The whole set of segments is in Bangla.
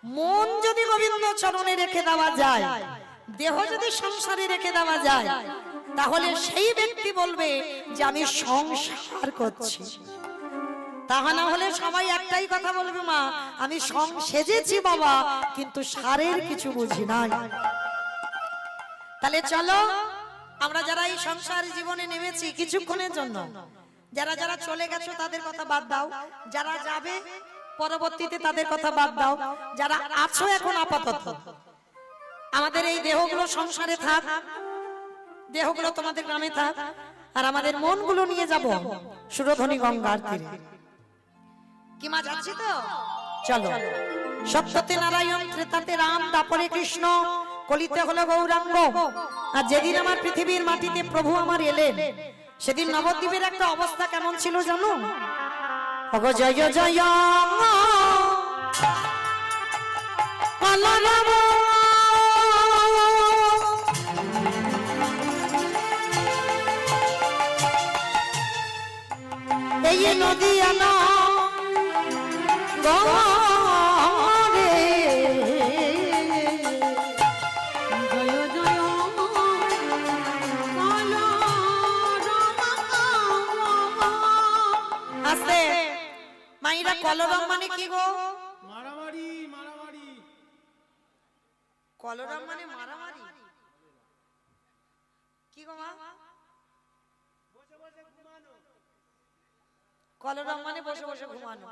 মন যদি গোবিন্দ চরণে রেখে দেওয়া যায়, দেহ যদি সংসারে রেখে দেওয়া যায়, তাহলে সেই ব্যক্তি বলবে যে আমি সংসার করছি। তা না হলে সবাই একটাই কথা বলবে, মা আমি সেজেছি বাবা, কিন্তু সারের কিছু বুঝি নাই। তাহলে চলো আমরা যারা এই সংসার জীবনে নেমেছি কিছুক্ষণের জন্য, যারা যারা চলে গেছো তাদের কথা বাদ দাও, যারা যাবে পরবর্তীতে তাদের কথা বাদ দাও, যারা আছো এখন আপাতত আমাদের এই দেহগুলো সংসারে থাক, দেহগুলো তোমাদের গ্রামে থাক, আর আমাদের মনগুলো নিয়ে যাব সুরধনী গঙ্গার তীরে। কি মা যাচ্ছি তো? চলো। সত্যতে নারায়ণ, ত্রেতাতে রাম, তারপরে কৃষ্ণ, কলিতে হলো গৌরাঙ্গ। আর যেদিন আমার পৃথিবীর মাটিতে প্রভু আমার এলেন, সেদিন নবদ্বীপের একটা অবস্থা কেমন ছিল জানো? অগ জয় জয় এই নদী আনা গরে জয় জয় আস্তে মাইরা। কলরব মানে কি গো? মারামারি। মারামারি কলরব মানে মারামারি। কি গো মা? কলরব মানে বসে বসে ঘুমানো।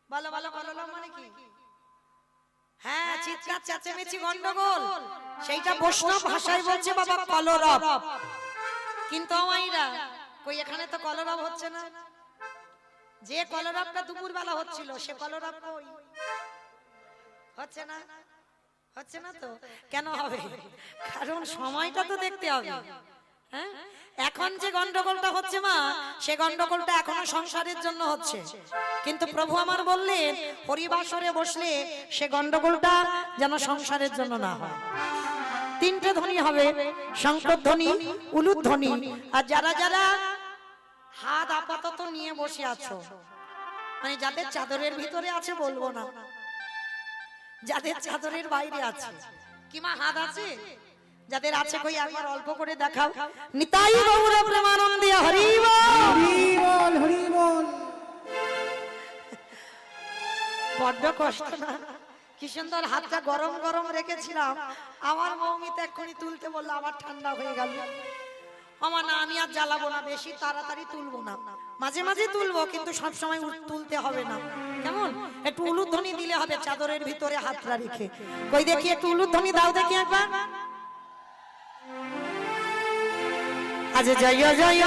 বলো বলো, কলরব মানে কি? হ্যাঁ, চিৎকার চেঁচামেচি গন্ডগোল, সেইটা বৈষ্ণব ভাষায় বলছে বাবা কলরব। কিন্তু মাইরা কই এখানে তো কলরব হচ্ছে না। যে কলরবটা দুপুর বেলা হচ্ছিল সে কলরব কই? হচ্ছে না, হচ্ছে না তো। কেন হবে? কারণ সময়টা তো দেখতে হবে। হ্যাঁ, এখন যে গন্ডগোলটা হচ্ছে মা, সে গন্ডগোলটা এখনো সংসারের জন্য হচ্ছে। কিন্তু প্রভু আমার বললেন হরিবাসরে বসলে সে গন্ডগোলটা যেন সংসারের জন্য না হয়। তিনটে ধ্বনি হবে, শঙ্করধ্বনি, উলুধ্বনি। আর যারা যারা হাত আপাতত নিয়ে বসে আছো, মানে যাদের চাদরের ভিতরে আছে বলবো না, যাদের চাদরের বাইরে আছে, কি মা হাত আছে? যাদের আছে কই একবার অল্প করে দেখাও। নিতাই গৌর প্রেমানন্দে হরি বল হরি বল। বড্ড কষ্ট না? কি সুন্দর হাতটা গরম গরম রেখেছিলাম, আমার মৌমিতে এক্ষুনি তুলতে বললো, আবার ঠান্ডা হয়ে গেল। আমার না, আমি আর জ্বালাবো না, বেশি তাড়াতাড়ি তুলবো না, মাঝে মাঝে তুলবো, কিন্তু সব সময় তুলতে হবে না। কেমন? একটু উলুধ্বনি দিলে হবে চাদরের ভিতরে হাতটা রেখে। কই দেখি একটু উলুধ্বনি দাও দেখি একবার। আজ জয় জয়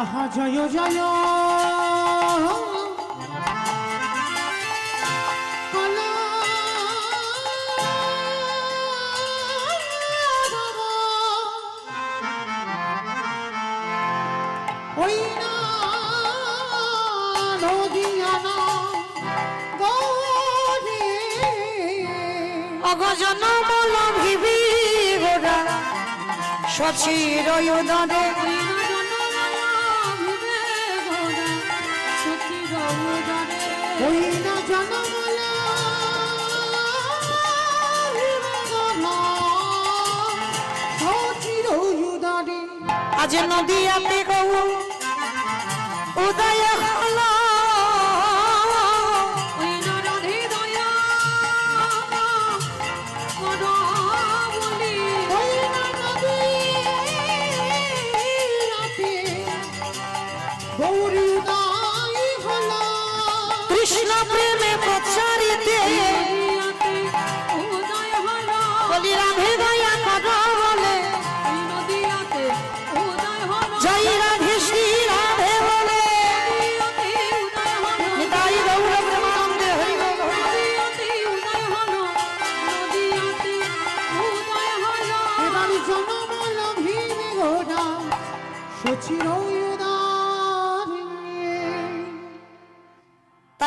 আহা জয় জয় ওই না নদিয়ানা গরে অগজন মল ভিবি গোরা সচির উদরে ওই না জনমলা সচির উদরে আজ নদিয়াতে গৌ উদয় হলো। কৃষ্ণ প্রেমে প্রচারিতে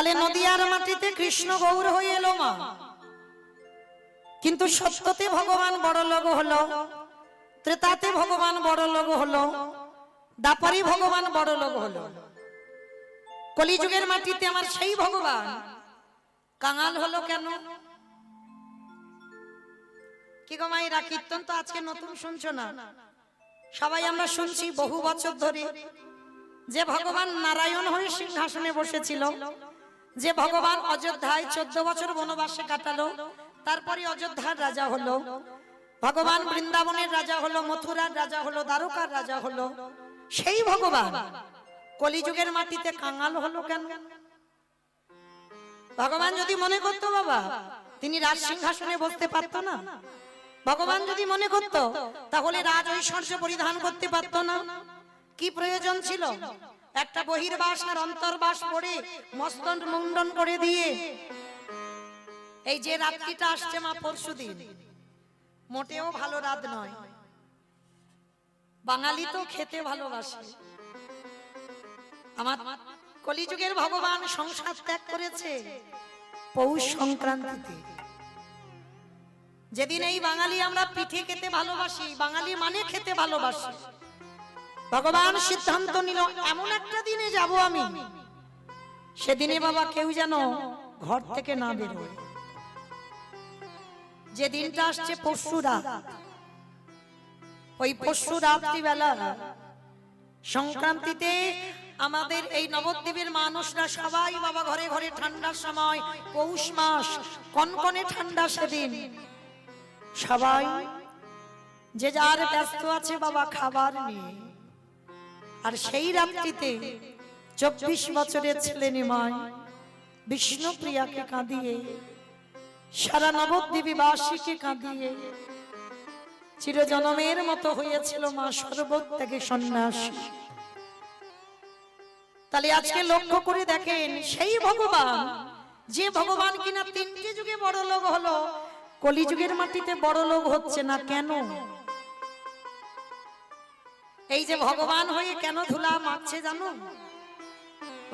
তাহলে নদিয়ার মাটিতে কৃষ্ণ গৌর হয়ে এলো মা, কিন্তু সত্যতে ভগবান বড় লোক হলো, ত্রেতাতে ভগবান বড় লোক হলো, দাপারি ভগবান বড় লোক হলো। কলিযুগের মাটিতে আমার সেই ভগবান কাঙাল হলো কেন? কি গো মায়েরা, কীর্তন তো আজকে নতুন শুনছো না, সবাই আমরা শুনছি বহু বছর ধরে যে ভগবান নারায়ণ হয়ে সিংহাসনে বসেছিল, যে ভগবান অযোধ্যায় 14 বছর বনবাসে কাটালো, তারপরে অযোধ্যার রাজা হলো, ভগবান বৃন্দাবনের রাজা হলো, মথুরার রাজা হলো, দ্বারকার রাজা হলো, সেই ভগবান কলিযুগের মাটিতে কাঙাল হলো কেন? ভগবান যদি মনে করতো বাবা তিনি রাজ সিংহাসনে বসতে পারতো না, ভগবান যদি মনে করতো তাহলে রাজ ঐশ্বর্য পরিধান করতে পারতো না। কি প্রয়োজন ছিল একটা বহির্বাস আর অন্তর্বাস পড়ে মস্তন মুন্ডন করে দিয়ে? এই যে রাত্রিটা আসছে মা পরশুদিন, মোটেও ভালো রাত নয়। বাঙালি তো খেতে ভালোবাসে। আমার কলিযুগের ভগবান সংসার ত্যাগ করেছে পৌষ সংক্রান্তিতে, যেদিন এই বাঙালি আমরা পিঠে খেতে ভালোবাসি, বাঙালি মানে খেতে ভালোবাসি। ভগবান সিদ্ধান্ত নিল এমন একটা দিনে যাব আমি, সেদিনে বাবা কেউ যেন ঘর থেকে না বেরোয়। যে দিনটা আসছে পরশু রাত, ওই পরশু রাত্রিবেলা সংক্রান্তিতে আমাদের এই নবদ্বীপের মানুষরা সবাই বাবা ঘরে ঘরে ঠান্ডার সময়, পৌষ মাস কনকনে ঠান্ডা, সেদিন সবাই যে যার ব্যস্ত আছে বাবা খাবার নিয়ে। আর সেই রাত্রিতে 24 বছরের ছেলে নিমাই বিষ্ণুপ্রিয়াকে কাঁদিয়ে, সারা নবদ্বীপী বাসীকে কাঁদিয়ে চিরজনমের মতো হয়েছিল মা সর্বত্যাগে সন্ন্যাসী। তাহলে আজকে লক্ষ্য করে দেখেন সেই ভগবান, যে ভগবান কিনা 3টে যুগে বড় লোক হলো, কলিযুগের মাটিতে বড় লোক হচ্ছে না কেন? এই যে ভগবান হয়ে কেন ধুলা মারছে জানো?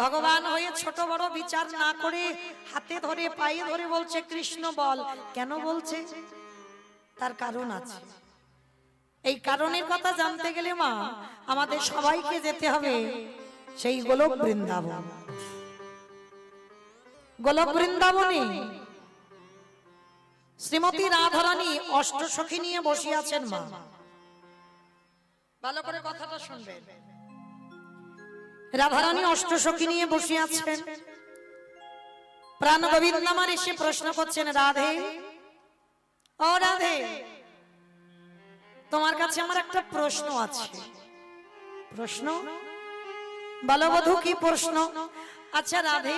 ভগবান হয়ে ছোট বড় বিচার না করে হাতে ধরে পায়ে ধরে বলছে কৃষ্ণ বল। কেন বলছে? তার কারণ আছে। এই কারণের কথা জানতে গেলে মা আমাদের সবাইকে যেতে হবে সেই গোলক বৃন্দাবন। গোলক বৃন্দাবনে শ্রীমতী রাধারানী অষ্টসখী নিয়ে বসে আছেন মা। ভালো করে কথাটা শুনবেন। রাধারানী অষ্টসখী নিয়ে বসে আছেন। প্রাণ গোবিন্দ আমার এসে প্রশ্ন করছেন, রাধে ও রাধে, তোমার কাছে আমার একটা প্রশ্ন আছে। প্রশ্ন? বলবধূ কি প্রশ্ন? আচ্ছা রাধে,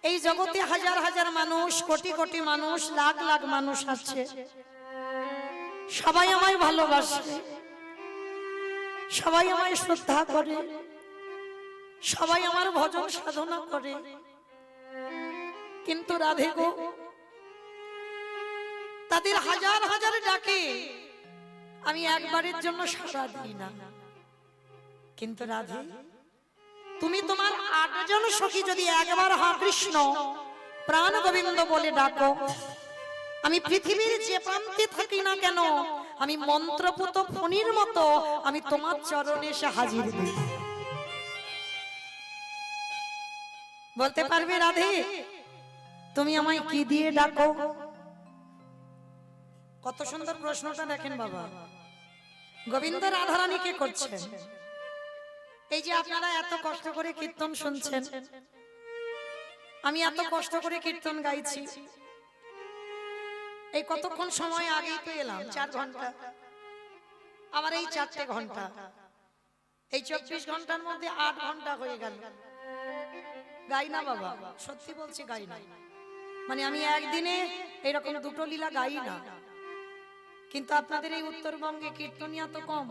এই জগতে হাজার হাজার মানুষ, কোটি কোটি মানুষ, লাখ লাখ মানুষ আছে, সবাই আমায় ভালোবাসে, সবাই আমায় শ্রদ্ধা করে, সবাই আমার ভজন সাধনা করে, কিন্তু রাধে গো, তাদের হাজার হাজার ডাকে আমি একবারের জন্য সাড়া দিই না। কিন্তু রাধে, তুমি তোমার 8 জন সখী যদি একবার হা কৃষ্ণ প্রাণ গোবিন্দ বলে ডাকো, আমি পৃথিবীর যে প্রান্তে থাকি না কেন, আমি মন্ত্রপুত ফণির মতো আমি তোমার চরণে এসে হাজির দিই। বলতে পারবে রাধে তুমি আমায় কি দিয়ে ডাকো? কত সুন্দর প্রশ্নটা দেখেন বাবা। গোবিন্দ রাধারানীকে করছেন। এই যে আপনারা এত কষ্ট করে কীর্তন শুনছেন, আমি এত কষ্ট করে কীর্তন গাইছি, এই কতক্ষণ সময় আগেই তো এলাম, 4 ঘন্টা, আবার এই 4টে ঘন্টা, এই 24 ঘন্টার মধ্যে 8 ঘন্টা হয়ে গেল। গাই না বাবা, সত্যি বলছি গাই না। মানে আমি একদিনে এরকম 2টো লীলা গাই না, কিন্তু আপনাদের এই উত্তরবঙ্গে কীর্তনিয়া তো কম,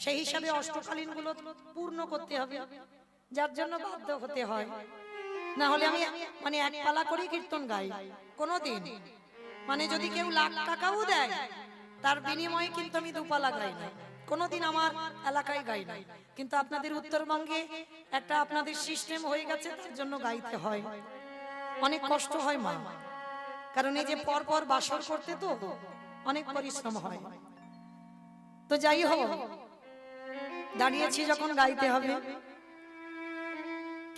সেই হিসাবে অষ্টকালীন গুলো পূর্ণ করতে হবে, যার জন্য বাধ্য হতে হয়। না হলে আমি মানে এক পালা করে কীর্তন গাই কোনোদিন, মানে যদি কেউ লাখ টাকাও দেয় তার বিনিময়ে কিন্তু আমি 2 পালা গাই না। কোনোদিন আমার এলাকায় গাই নাই, কিন্তু আপনাদের উত্তরবঙ্গে একটা আপনাদের সিস্টেম হয়ে গেছে, তার জন্য গাইতে হয়। অনেক কষ্ট হয় মা, কারণ এই যে পর পর বাসর করতে তো অনেক পরিশ্রম হয়। তো যাই হোক, দাঁড়িয়েছি যখন গাইতে হবে।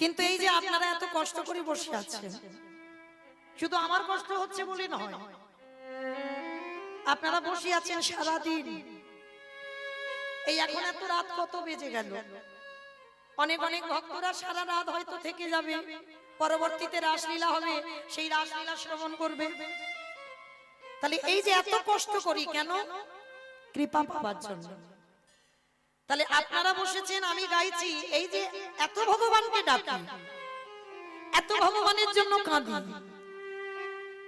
কিন্তু এই যে আপনারা এত কষ্ট করে বসে আছেন, শুধু আমার কষ্ট হচ্ছে বলে নয়, আপনারা বসে আছেন সারাদিন। এই এখন এত রাত কত বেজে গেল, অনেক অনেক ভক্তরা সারা রাত হয়তো থেকে যাবে, পরবর্তীতে রাসলীলা হবে, সেই রাসলীলা শ্রবণ করবে। তাহলে এই যে এত কষ্ট করি কেন? কৃপা পাবার জন্য। তাহলে আপনারা বসেছেন, আমি গাইছি, এই যে এত ভগবানকে ডাকি, এত ভগবানের জন্য কাঁদি।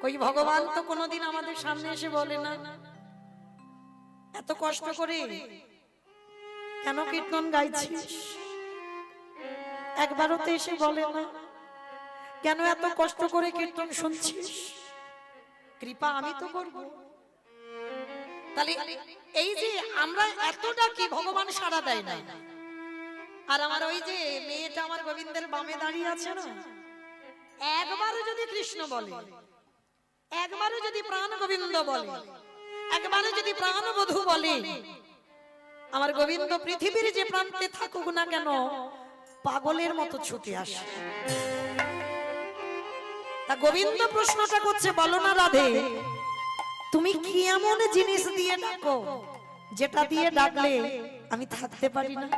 কই ভগবান তো কোনোদিন আমাদের সামনে এসে বলে না এত কষ্ট করে কেন কীর্তন গাইছিস, একবারও তো এসে বলে না কেন এত কষ্ট করে কীর্তন শুনছিস। কৃপা আমি তো করব। তাহলে এই যে আমরা এত ডাকি, ভগবান সাড়া দেয় না। আর আমার ওই যে মেয়েটা আমার গোবিন্দের বামে দাঁড়িয়ে আছে না, একবারও যদি কৃষ্ণ বলে, একবারও যদি প্রাণ গোবিন্দ বলে, একবারও যদি প্রাণ বধূ বলে, আমার গোবিন্দ পৃথিবীর যে প্রান্তে থাকুক না কেন পাগলের মতো ছুটে আসে। তা গোবিন্দ প্রশ্নটা করছে, বলো না রাধে, তুমি কি এমন জিনিস দিয়ে ডাকো যেটা দিয়ে ডাকলে আমি থাকতে পারি না?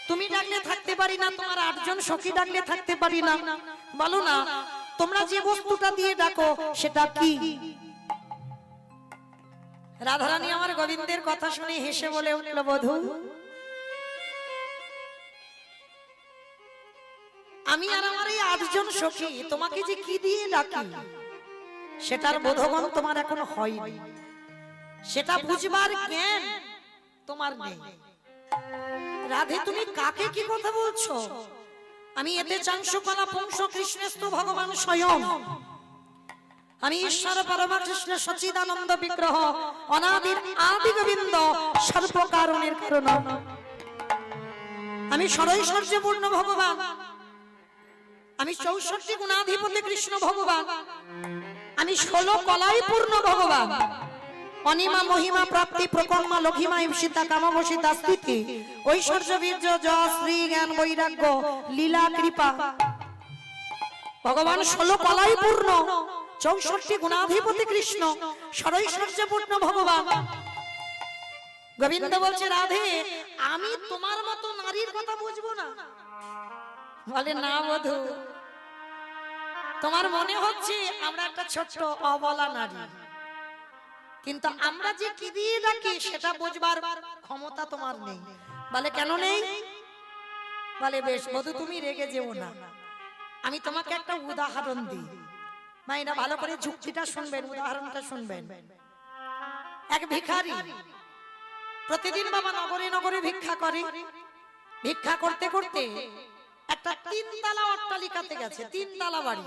তুমি ডাকলে থাকতে পারি না, তোমার 8 জন সখী ডাকলে থাকতে পারি না, বলো না তোমরা যে বস্তুটা দিয়ে ডাকো সেটা কি? রাধারানী আমার গোবিন্দের কথা শুনে হেসে বলে উঠল, বধূ আমি আর আমার এই 8 জন সখী তোমাকে যে কি দিয়ে ডাকি সেটার বোধগম্য তোমার এখনো হয়নি, সেটা বুঝবার জ্ঞান তোমার নেই। রাধে তুমি কাকে কি কথা বলছো? আমি এতে চাংশুকলা পুংস কৃষ্ণস্তু ভগবান স্বয়ং, আমি ঈশ্বর পরমা কৃষ্ণ সচিদানন্দ বিগ্রহ, অনাদির আদি গোবিন্দ, সর্বকারণের কারণ। আমি ষড়ৈশ্বর্যপূর্ণ ভগবান, আমি 64 গুণাধিপতি কৃষ্ণ ভগবান, আমি 16 কলাই পূর্ণ ভগবান, অনিমা মহিমা প্রাপ্তি প্রকর্মা লঘিমা ইপ্সিতা কামবশিতা স্থিতি ঐশ্বর্য বীর্য যশ শ্রী জ্ঞান বৈরাগ্য লীলা কৃপা। ভগবান 16 কলাই পূর্ণ, 64 গুণাধিপতি কৃষ্ণ, ষড়ৈশ্বর্যপূর্ণ ভগবান। গোবিন্দ বলছে, রাধে আমি তোমার মতো নারীর কথা বুঝবো না? বলে না বধূ, তোমার মনে হচ্ছে আমরা একটা ছোট্ট অবলা নারী, কিন্তু আমরা যে কি দিয়ে ডাকি সেটা বুঝবার ক্ষমতা তোমার নেই। বলে কেন নেই? বলে বেশ বধূ তুমি রেগে যেও না, আমি তোমাকে একটা উদাহরণ দিই। মায়েরা ভালো করে যুক্তিটা শুনবেন, উদাহরণটা শুনবেন। এক ভিখারি প্রতিদিন বাবা নগরে নগরে ভিক্ষা করে, ভিক্ষা করতে করতে একটা 3 তলা অট্টালিকাতে গেছে, 3 তলা বাড়ি,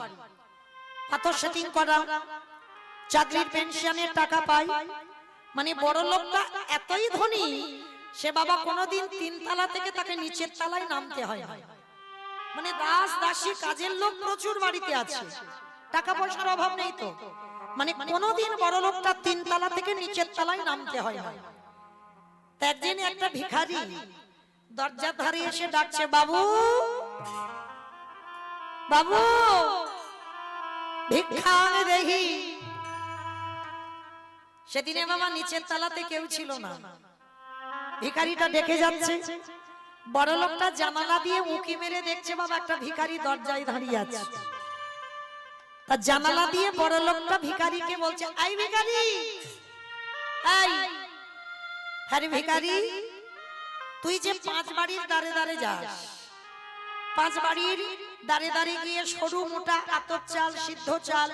পাথর সেটিং করা, চাকরির পেনশনের টাকা পায়। মানে বড় লোকটা এতই ধনী, সে বাবা কোনোদিন 3 তলা থেকে তাকে নিচের তলায় নামতে হয় না। মানে দাস দাসী কাজের লোক প্রচুর বাড়িতে আছে, টাকা পয়সার অভাব নেই তো, মানে কোনোদিন বড় লোকটা 3 তলা থেকে নিচের তলায় নামতে হয় না। একদিন একটা ভিখারি দরজার ধারে এসে ডাকছে, বাবু বাবু ভিক্ষা দেখি। সেদিনে বাবা নিচের তলাতে কেউ ছিল না, ভিখারিটা ডেকে যাচ্ছে, বড় লোকটা জানালা দিয়ে উঁকি মেরে দেখছে বাবা একটা ভিখারি দরজায় দাঁড়িয়ে আছে। তা জানালা দিয়ে বড় লোকটা ভিখারিকে বলছে, এই ভিখারি, এই আরে ভিখারি, তুই যে 5 বাড়ির দাঁড়ে দাঁড়ে যাস, 5 বাড়ির দাঁড়ে দাঁড়ে গিয়ে সরু মোটা আতপ চাল, সিদ্ধ চাল,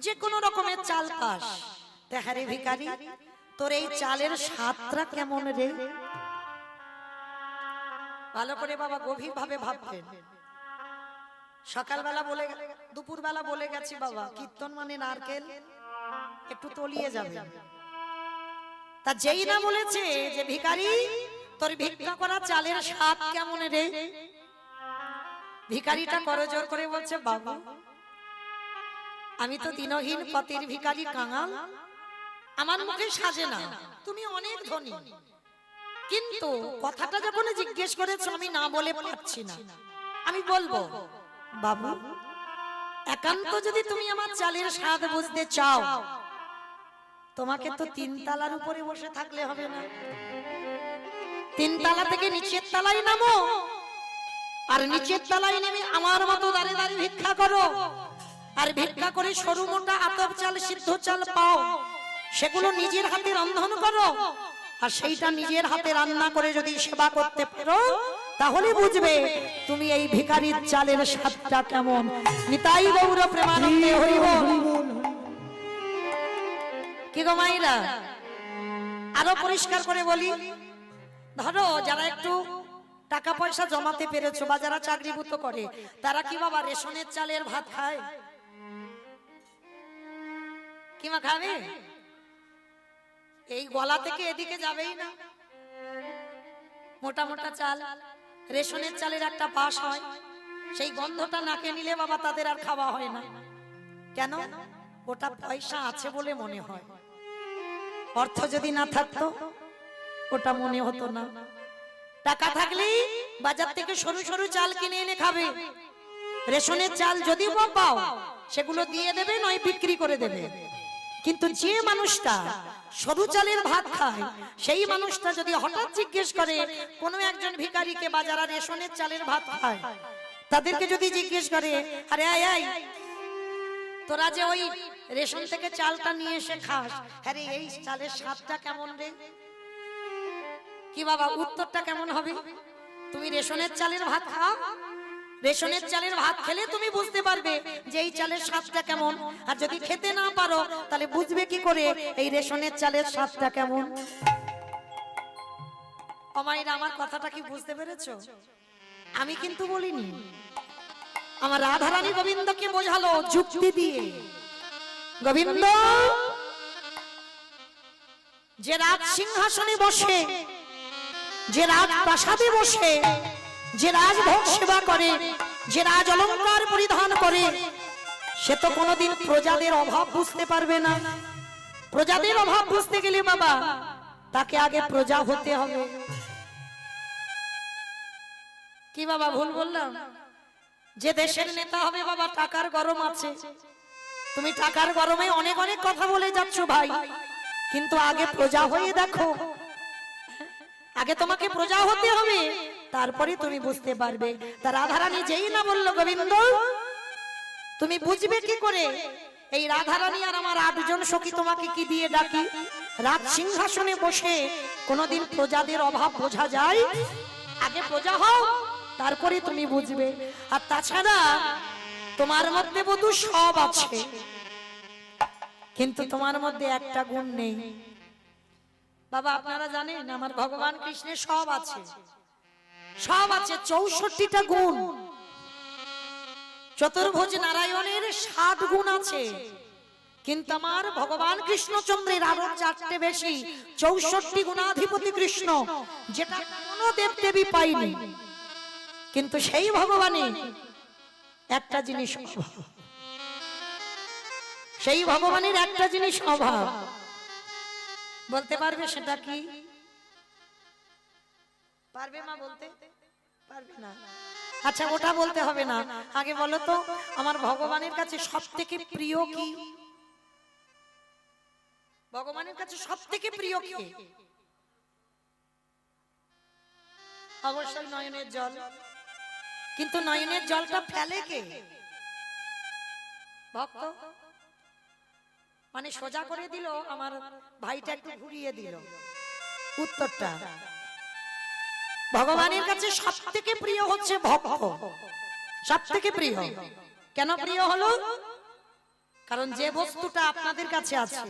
যে কোনো রকমের চাল পাস, দেখা রে ভিখারি তোর এই চালের স্বাদটা কেমন রে? ভালো করে বাবা গভীর ভাবে ভাববেন। সকালবেলা বলে, দুপুরবেলা বলে গেছি বাবা, কীর্তন মানে নারকেল, একটু তলিয়ে যাবে। তা যেই না বলেছে যে ভিখারি তোর ভিক্ষা করা চালের স্বাদ কেমন রে, ভিখারিটা করজোর করে বলছে বাবা আমি তো দিনহীন পথের ভিখারি কাঙাল, আমার মুখে সাজে না, তুমি অনেক ধনী, কিন্তু কথাটা যখন জিজ্ঞেস করেছো আমি না বলে পারছি না, আমি বলবো বাবা একান্ত যদি তুমি আমার চালের স্বাদ বুঝতে চাও তোমাকে তো 3 তলার উপরে বসে থাকলে হবে না, 3 তলা থেকে নিচের তলায় নামো, আর নিচের তলায় নেমে আমার মতো দাঁড়িয়ে দাঁড়িয়ে ভিক্ষা করো, আর ভিক্ষা করে সরু মোটা আতপ চাল সিদ্ধ চাল পাও, সেগুলো নিজের হাতে রন্ধন করো, আর সেইটা নিজের হাতে রান্না করে যদি সেবা করতে পারো তাহলে বুঝবে তুমি এই ভিখারির চালের স্বাদটা কেমন। নিতাই গৌর প্রেমানন্দে হরি বল। কি গো মাইরা, আরো পরিষ্কার করে বলি, ধরো যারা একটু টাকা পয়সা জমাতে পেরেছো বা যারা চাকরিভূত করে তারা কি বাবা রেশনের চালের ভাত খায়? কি মা খাবে? এই গলা থেকে এদিকে যাবেই না, মোটা মোটা চাল, রেশনের চালের একটা পাশ হয়, সেই গন্ধটা নাকে নিলে বাবা তাদের আর খাওয়া হয় না। কেন? ওটা পয়সা আছে বলে মনে হয়, অর্থ যদি না থাকতো ওটা মনে হতো না। টাকা থাকলেই বাজার থেকে সরু সরু চাল কিনে এনে খাবে, রেশনের চাল যদি পাও সেগুলো দিয়ে দেবে নয় বিক্রি করে দেবে। কিন্তু যে মানুষটা সরু চালের ভাত খায় সেই মানুষটা যদি হঠাৎ জিজ্ঞেস করে কোনো একজন ভিখারিকে বা যারা রেশনের চালের ভাত খায় তাদেরকে যদি জিজ্ঞেস করে আরে আয় তোরা যে ওই রেশন থেকে চালটা নিয়ে এসে খাস, আরে এই চালের স্বাদটা কেমন রে, কি বাবা উত্তরটা কেমন হবে? তুমি রেশনের চালের ভাত খাও, রেশনের চালের ভাত খেলে তুমি বুঝতে পারবে যে এই চালের স্বাদটা কেমন, আর যদি খেতে না পারো তাহলে বুঝবে কি করে এই রেশনের চালের স্বাদটা কেমন? অমাইরা আমার কথাটা কি বুঝতে পেরেছো? আমি কিন্তু বলিনি, আমার রাধারানী গোবিন্দকে বোঝালো যুক্তি দিয়ে। গোবিন্দ যে রাজ সিংহাসনে বসে, যে রাজ প্রাসাদে বসে, যে রাজভোগ সেবা করে, যে রাজ অলংকার পরিধান করে, সে তো কোনোদিন প্রজাদের অভাব বুঝতে পারবে না। প্রজাদের অভাব বুঝতে গেলে বাবা তাকে আগে প্রজা হতে হবে। কি বাবা ভুল বললাম? যে দেশের নেতা হবে বাবা টাকার গরম আছে, তুমি টাকার গরমে অনেক অনেক কথা বলে যাচ্ছ ভাই, কিন্তু আগে প্রজা হয়ে দেখো, আগে তোমাকে প্রজা হতে হবে, তারপরে তুমি বুঝতে পারবে। তা রাধারানী যেই না বললো গোবিন্দ তুমি বুঝবে কি করে এই রাধারানী আর আমার 8 জন সখী তোমাকে কি দিয়ে ডাকি? রাজ সিংহাসনে বসে কোনদিন প্রজাদের অভাব বোঝা যায়? আগে প্রজা হও তারপরে তুমি বুঝবে। আর তাছাড়া তোমার মধ্যে বধূ সব আছে, কিন্তু তোমার মধ্যে একটা গুণ নেই। বাবা আপনারা জানেন আমার ভগবান কৃষ্ণের সব আছে, সব আছে, 64টা গুণ। চতুর্ভুজ নারায়ণের 7 গুণ আছে, কিন্তু আমার ভগবান কৃষ্ণচন্দ্রের আরো 4টে বেশি, 64 গুণাধিপতি কৃষ্ণ, যেটা কোনো দেবদেবী পাইনি। কিন্তু সেই ভগবানের একটা জিনিস অভাব, সেই ভগবানের একটা জিনিস অভাব, বলতে পারবে সেটা কি? পারবে মা বলতে? পারবে না। আচ্ছা ওটা বলতে হবে না, আগে বলো তো আমার ভগবানের কাছে সবথেকে প্রিয় কি? ভগবানের কাছে সবথেকে প্রিয় কি? অবশ্যই নয়নের জল। কিন্তু নয়নের জলটা ফেলে কে? ভক্ত। মানে সোজা করে দিল, আমার ভাইটা একটু ঘুরিয়ে দিল উত্তরটা। ভগবানের কাছে সবথেকে প্রিয় হচ্ছে ভক্ত, সবথেকে প্রিয়। কেন প্রিয় হলো? কারণ যে বস্তুটা আপনাদের কাছে আছে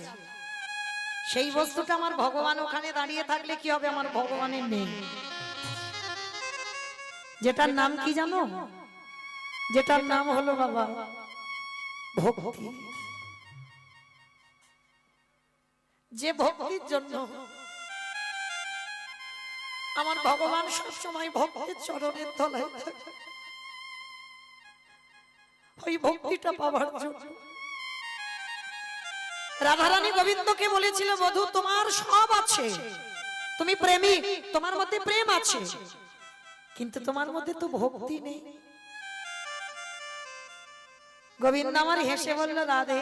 সেই বস্তুটা আমার ভগবান ওখানে দাঁড়িয়ে থাকলে কি হবে? আমার ভগবানের নেই। যেটার নাম কি জানো? যেটার নাম হলো বাবা ভক্তি। যে ভক্তির জন্য আমার ভগবান সবসময় ভক্তের চরণের তলায় থাকে, ওই ভক্তিটা পাওয়ার জন্য। রাধারানী গোবিন্দকে বলেছিল, বধূ তোমার সব আছে, তুমি প্রেমিক, তোমার মধ্যে প্রেম আছে, কিন্তু তোমার মধ্যে তো ভক্তি নেই। গোবিন্দ আমার হেসে বলল, রাধে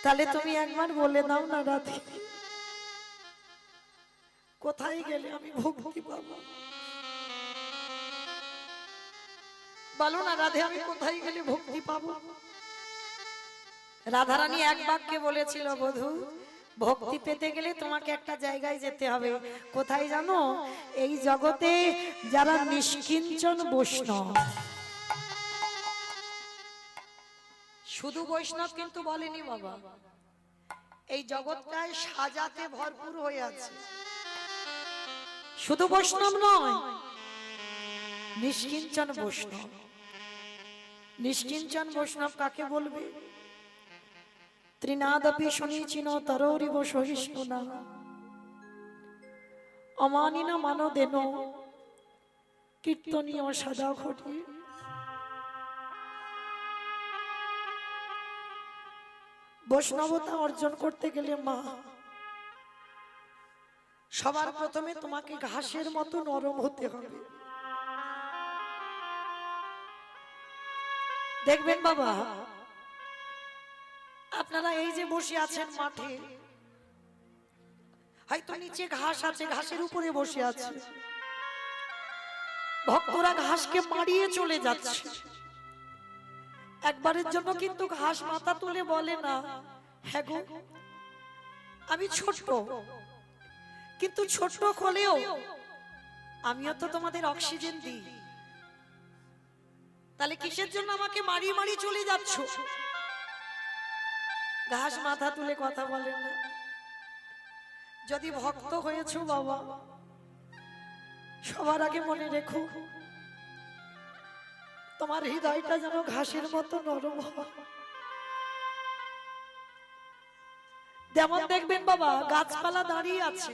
তাহলে তুমি একবার বলে দাও না রাধে, কোথায় গেলে আমি ভক্তি পাবো? বলো না রাধে, আমি কোথায় গেলে ভক্তি পাবো? রাধারানী এক বাক্যে বলেছিল, বধূ ভক্তি পেতে গেলে তোমাকে একটা জায়গায় যেতে হবে। কোথায় জানো? এই জগতে যারা নিষ্কিঞ্চন বৈষ্ণব, শুধু বৈষ্ণব কিন্তু বলেনি বাবা, এই জগৎটায় সাজাতে ভরপুর হয়ে আছে। শুধু বৈষ্ণব নয়, নিষ্কিঞ্চন বৈষ্ণব। নিষ্কিঞ্চন বৈষ্ণব কাকে বলবে? ত্রিনাদপি শুনিছিন তরৌরিব সহিষ্ণু না, অমানিনা মানদেন কীর্তনীয় সদা ঘটি। বৈষ্ণবতা অর্জন করতে গেলে মা, সবার প্রথমে তোমাকে ঘাসের মতো নরম হতে হবে। দেখবেন বাবা, আপনারা এই যে বসে আছেন মাঠে, হয়তো নিচে ঘাস আছে, ঘাসের উপরে বসে আছে, ভক্তরা ঘাসকে মারিয়ে চলে যাচ্ছে। একবারের জন্য কিন্তু ঘাস মাথা তুলে বলে না, হ্যাঁ গো আমি ছোট, কিন্তু ছোট হলেও আমিও তো তোমাদের অক্সিজেন দিই, তাহলে কিসের জন্য আমাকে মারিয়ে মারিয়ে চলে যাচ্ছ? ঘাস মাথা তুলে কথা বলে না। যদি ভক্ত হয়েছো বাবা, সবার আগে মনে রেখো, তোমার হৃদয়টা যেন ঘাসের মতো নরম হয়। যেমন দেখবেন বাবা, গাছপালা দাঁড়িয়ে আছে,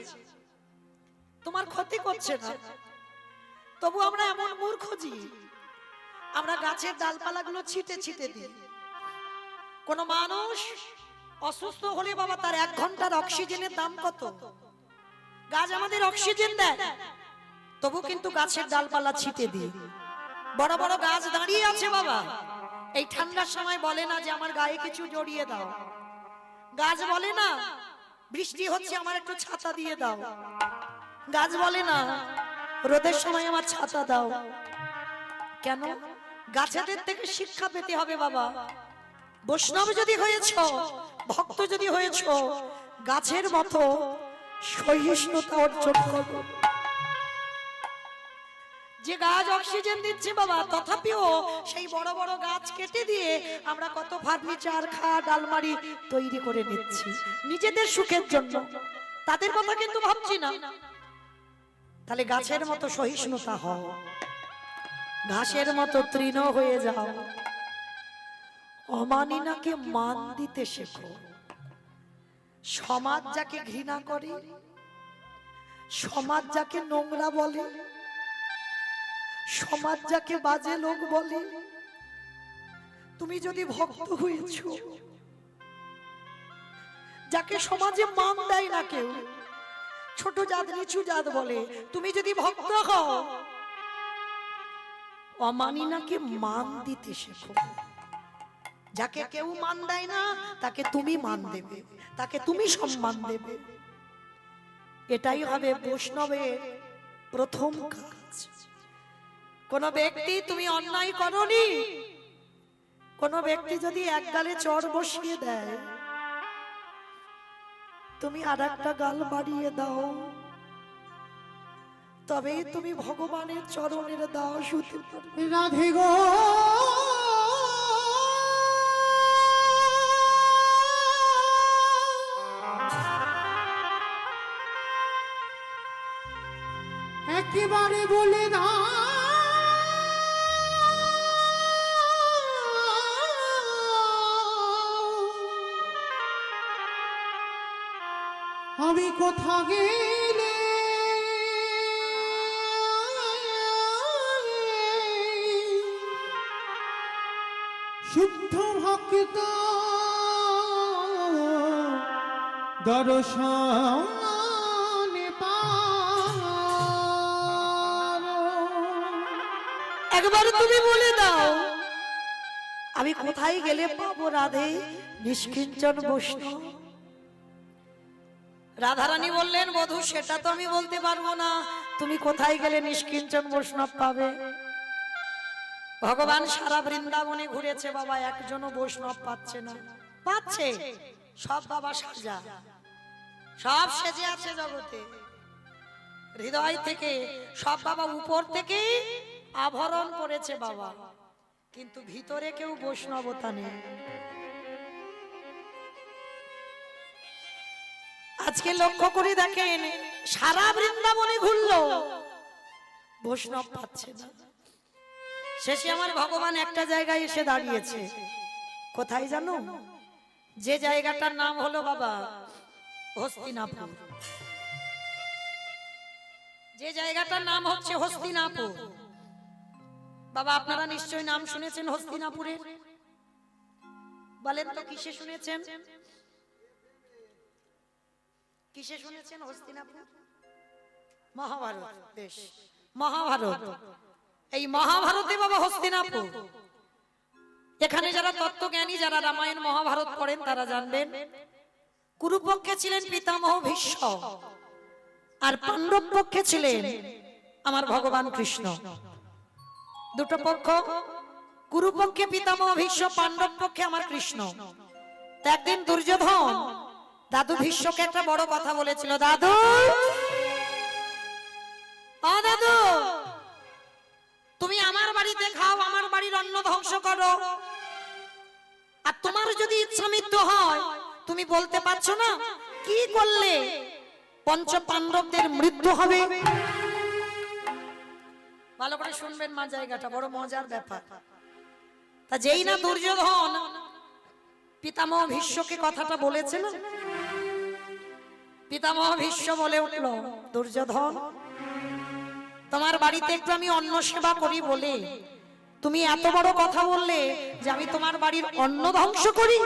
তোমার ক্ষতি করছে না, তবু আমরা এমন মূর্খ জি, আমরা গাছের ডালপালাগুলো ছিটে ছিটে দিই। কোন মানুষ অসুস্থ হলে বাবা, তার 1 ঘন্টার অক্সিজেনের দাম কত? গাছ আমাদের অক্সিজেন দেয়, তবু কিন্তু গাছের ডালপালা ছিটে দিই। বড় বড় গাছ দাঁড়িয়ে আছে বাবা, এই ঠান্ডার সময় বলে না যে আমার গায়ে কিছু জড়িয়ে দাও। গাছ বলে না বৃষ্টি হচ্ছে আমার একটু ছাতা দিয়ে দাও। গাছ বলে না রোদের সময় আমার ছাতা দাও। কেন? গাছেদের থেকে শিক্ষা পেতে হবে বাবা। বৈষ্ণব যদি হয়েছ, ভক্ত যদি হয়েছ, গাছের মতো সহিষ্ণুতা অর্জন করো। যে গাছ অক্সিজেন দিচ্ছে বাবা, তথাপিও সেই বড় বড় গাছ কেটে দিয়ে আমরা কত ফার্নিচার, খাট, আলমারি তৈরি করে নিচ্ছি নিজেদের সুখের জন্য, তাদের কথা কিন্তু ভাবছি না। তাহলে গাছের মতো সহিষ্ণুতা হও, ঘাসের মতো তৃণ হয়ে যাও, অমানিনাকে মান দিতে শেখো। সমাজ যাকে ঘৃণা করে, সমাজ যাকে নোংরা বলে, সমাজ যাকে বাজে লোক বলে, তুমি যদি ভক্ত হয়েছ, যাকে সমাজে মান দেয় না কেউ, ছোট জাত, নিচু জাত বলে, তুমি যদি ভক্ত হও, অমানিনাকে মান দিতে শেখো। যাকে কেউ মান দেয় না তাকে তুমি মান দেবে, তাকে তুমি সম্মান দেবে। এটাই হবে বৈষ্ণবের প্রথম কাজ। কোন ব্যক্তি, তুমি অন্যায় করনি, কোন ব্যক্তি যদি এক গালে চড় বসিয়ে দেয়, তুমি আর একটা গাল বাড়িয়ে দাও, তবেই তুমি ভগবানের চরণের দাস হতে পারবে। রাধে গো একেবারে বলে না, আমি কোথা গেলে শুদ্ধ ভক্ত দর্শন পারো। একবার তুমি বলে দাও আমি কোথায় গেলে পাবো রাধে নিষ্কিঞ্চন বৈষ্ণব? রাধারানী বললেন বধূ সেটা তো আমি বলতে পারবো না, তুমি কোথায় গেলে নিষ্কিঞ্চন বৈষ্ণব পাবে? ভগবান সারা বৃন্দাবনে ঘুরেছে বাবা, একজনও বৈষ্ণব পাচ্ছে না। পাচ্ছে সব বাবা সাজা, সব সেজে আছে জগতে, হৃদয় থেকে সব বাবা উপর থেকে আভরণ পড়েছে বাবা, কিন্তু ভিতরে কেউ বৈষ্ণবতা নেই। আজকে লক্ষ্য করে দেখেন সারা বৃন্দাবনে ঘুরলো বৈষ্ণব পাচ্ছে না। শেষে আমার ভগবান একটা জায়গায় এসে দাঁড়িয়েছে, কোথায় জানো? যে জায়গাটার নাম হলো বাবা হস্তিনাপুর। যে জায়গাটার নাম হচ্ছে হস্তিনাপুর। বাবা আপনারা নিশ্চয়ই নাম শুনেছেন হস্তিনাপুরের, বলেন তো কিসে শুনেছেন? কিসে শুনেছেন হস্তিনাপুর? মহাভারত দেশ, মহাভারত। এই মহাভারতে বাবা হস্তিনাপুর। এখানে যারা তত্ত্বজ্ঞানী, যারা রামায়ণ মহাভারত পড়েন তারা জানবেন কুরুপক্ষে ছিলেন পিতামহ ভীষ্ম, আর পাণ্ডব পক্ষে ছিলেন আমার ভগবান কৃষ্ণ। দুটো পক্ষ, কুরুপক্ষে পিতামহ ভীষ্ম, পাণ্ডব পক্ষে আমার কৃষ্ণ। তো একদিন দুর্যোধন দাদু ভীষ্মকে একটা বড় কথা বলেছিল, দাদু ও দাদু তুমি আমার বাড়িতে খাও, আমার বাড়ির অন্ন ধ্বংস করো, আর তোমার যদি ইচ্ছা মৃত্যু হয় তুমি বলতে পারছো না কি করলে পঞ্চ পাণ্ডবদের মৃত্যু হবে? ভালো করে শুনবেন মা, জায়গাটা বড় মজার ব্যাপার। তা যেই না দুর্যোধন পিতামহ ভীষ্মকে কথাটা বলেছে না, পিতামহ ভীষ্ম বলে উঠল, দুর্যোধন তোমার বাড়িতে একটু আমি অন্ন সেবা করি বলে তুমি এত বড় কথা বললে যে আমি তোমার বাড়ির অন্ন ধ্বংস করি?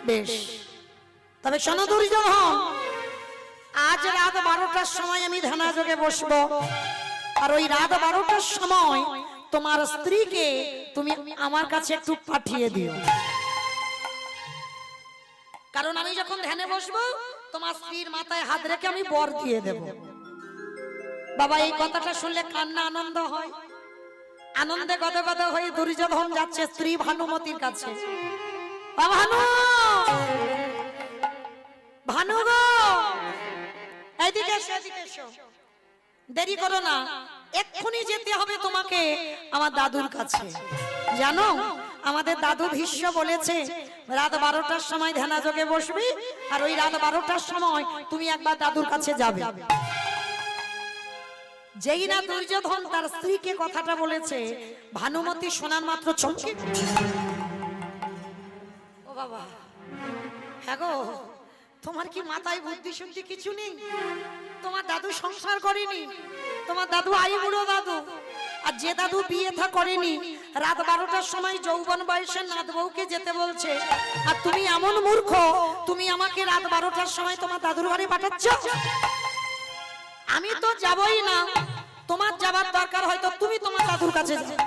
বেশ, তবে শোনো দুর্যোধন, আজ রাত 12টার সময় আমি ধ্যানাযোগে বসবো, আর ওই রাত 12টার সময় তোমার স্ত্রীকে তুমি আমার কাছে একটু পাঠিয়ে দিও, কারণ আমি যখন ধ্যানে বসবো তোমার স্ত্রীর মাথায় হাত রেখে আমি বর দিয়ে দেব। বাবা এই কথাটা শুনলে কান্না আনন্দ হয়, আনন্দে গদগদ হয়ে দুর্যোধন যাচ্ছে স্ত্রী ভানুমতির কাছে। ভানু, ভানু গো এইদিকে এসো, এদিকে এসো, দেরি করো না, এক্ষুনি যেতে হবে তোমাকে আমার দাদুর কাছে। জানো আমাদের দাদু ভীষ্ম বলেছে রাত 12টার সময় ধ্যানাযোগে বসবি, আর ওই রাত 12টার সময় তুমি একবার দাদুর কাছে যাবে। যেই না দুর্যোধন তার স্ত্রীকে কথাটা বলেছে, ভানুমতি শোনার মাত্র চমকে, ও বাবা, হ্যাঁ গো তোমার কি মাথায় বুদ্ধি শুদ্ধি কিছু নেই? তোমার দাদু সংসার করেনি, তোমার দাদু আইবুড়ো দাদু, আর যে দাদু বিয়ে থা করেনি রাত 12টার সময় যৌবন বয়সের নাত বউকে যেতে বলছে, আর তুমি এমন মূর্খ তুমি আমাকে রাত 12টার সময় তোমার দাদুর ঘরে পাঠাচ্ছ? আমি তো যাবই না, তোমার যাবার দরকার হয়তো তুমি তোমার দাদুর কাছে যাও।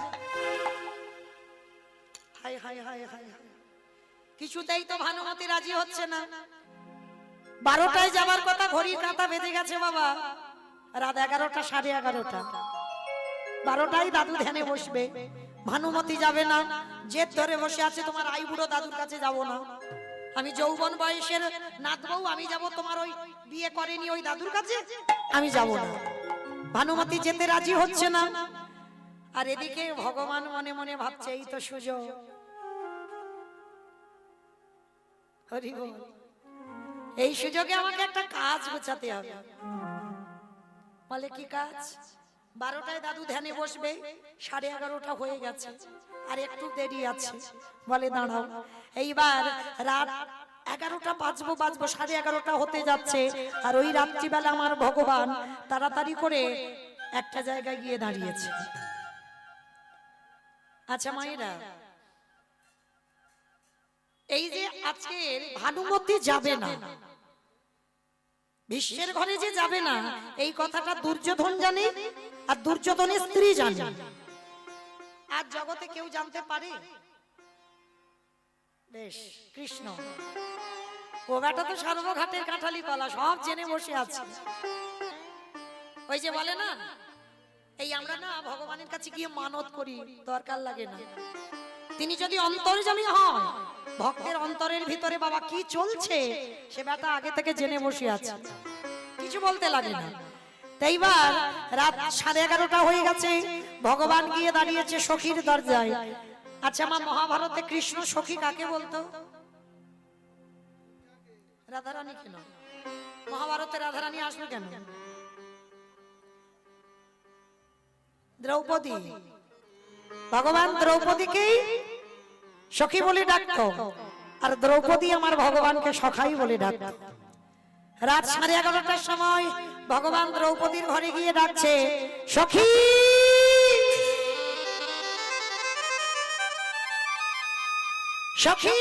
হাই হাই হাই হাই, কিছুতেই তো ভানুমতি রাজি হচ্ছে না। 12টায় যাবার কথা, ঘড়ির কাঁটা বেঁধে গেছে বাবা রাত 11টা, 11:30। 12টায় দাদু ধ্যানে বসবে, ভানুমতি যাবে না, জেদ ধরে বসে আছে তোমার আইবুড়ো দাদুর কাছে যাব না, আমি যৌবন বয়সের নাত বউ, আমি যাব তোমার ওই বিয়ে করেনি ওই দাদুর কাছে, আমি যাব না। ভানুমতি যেতে রাজি হচ্ছে না, আর এদিকে ভগবান মনে মনে ভাবছে এই তো সুযোগ, হরি বল, এই সুযোগে আমাকে একটা কাজ গোছাতে হবে। বলে কি কাজ? 12টায় দাদু ধ্যানে বসবে, 11:30 হয়ে গেছে, আর একটু দেরি আছে। বলে দাঁড়াও, এইবার রাত 11টা বাজবো, 11:30 হতে যাচ্ছে, আর ওই রাত্রিবেলা আমার ভগবান তাড়াতাড়ি করে একটা জায়গায় গিয়ে দাঁড়িয়েছে। আচ্ছা মায়েরা, এই যে আজকের ভানুমতি যাবে না, ভীষ্মের ঘরে যে যাবে না, এই কথাটা দুর্যোধন জানে আর দুর্যোধনের স্ত্রী জানে। আর জগতে কেউ জানতে পারে? বেশ, কৃষ্ণ ও বেটা তো সর্বঘাটের কাঁঠালি কলা, সব জেনে বসে আছে। ওই যে বলে না, এই আমরা না ভগবানের কাছে গিয়ে মানত করি, দরকার লাগে না। তিনি যদি অন্তর্যামী হন, ভক্তের অন্তরের ভিতরে বাবা কি চলছে সে বেটা আগে থেকে জেনে বসে আছে, কিছু বলতে লাগে না। তাই এবার রাত 11:30 হয়ে গেছে, ভগবান গিয়ে দাঁড়িয়েছে সখীর দরজায়। আচ্ছা মা, মহাভারতে কৃষ্ণ সখী কাকে বলতো? রাধারানী। কেন মহাভারতে রাধারানী আসবে কেন? দ্রৌপদী, ভগবান দ্রৌপদীকেই সখী বলে ডাকতো, আর দ্রৌপদী আমার ভগবানকে সখাই বলে ডাকতো। রাত 11:30টার সময় ভগবান দ্রৌপদীর ঘরে গিয়ে ডাকছে, সখী সখী।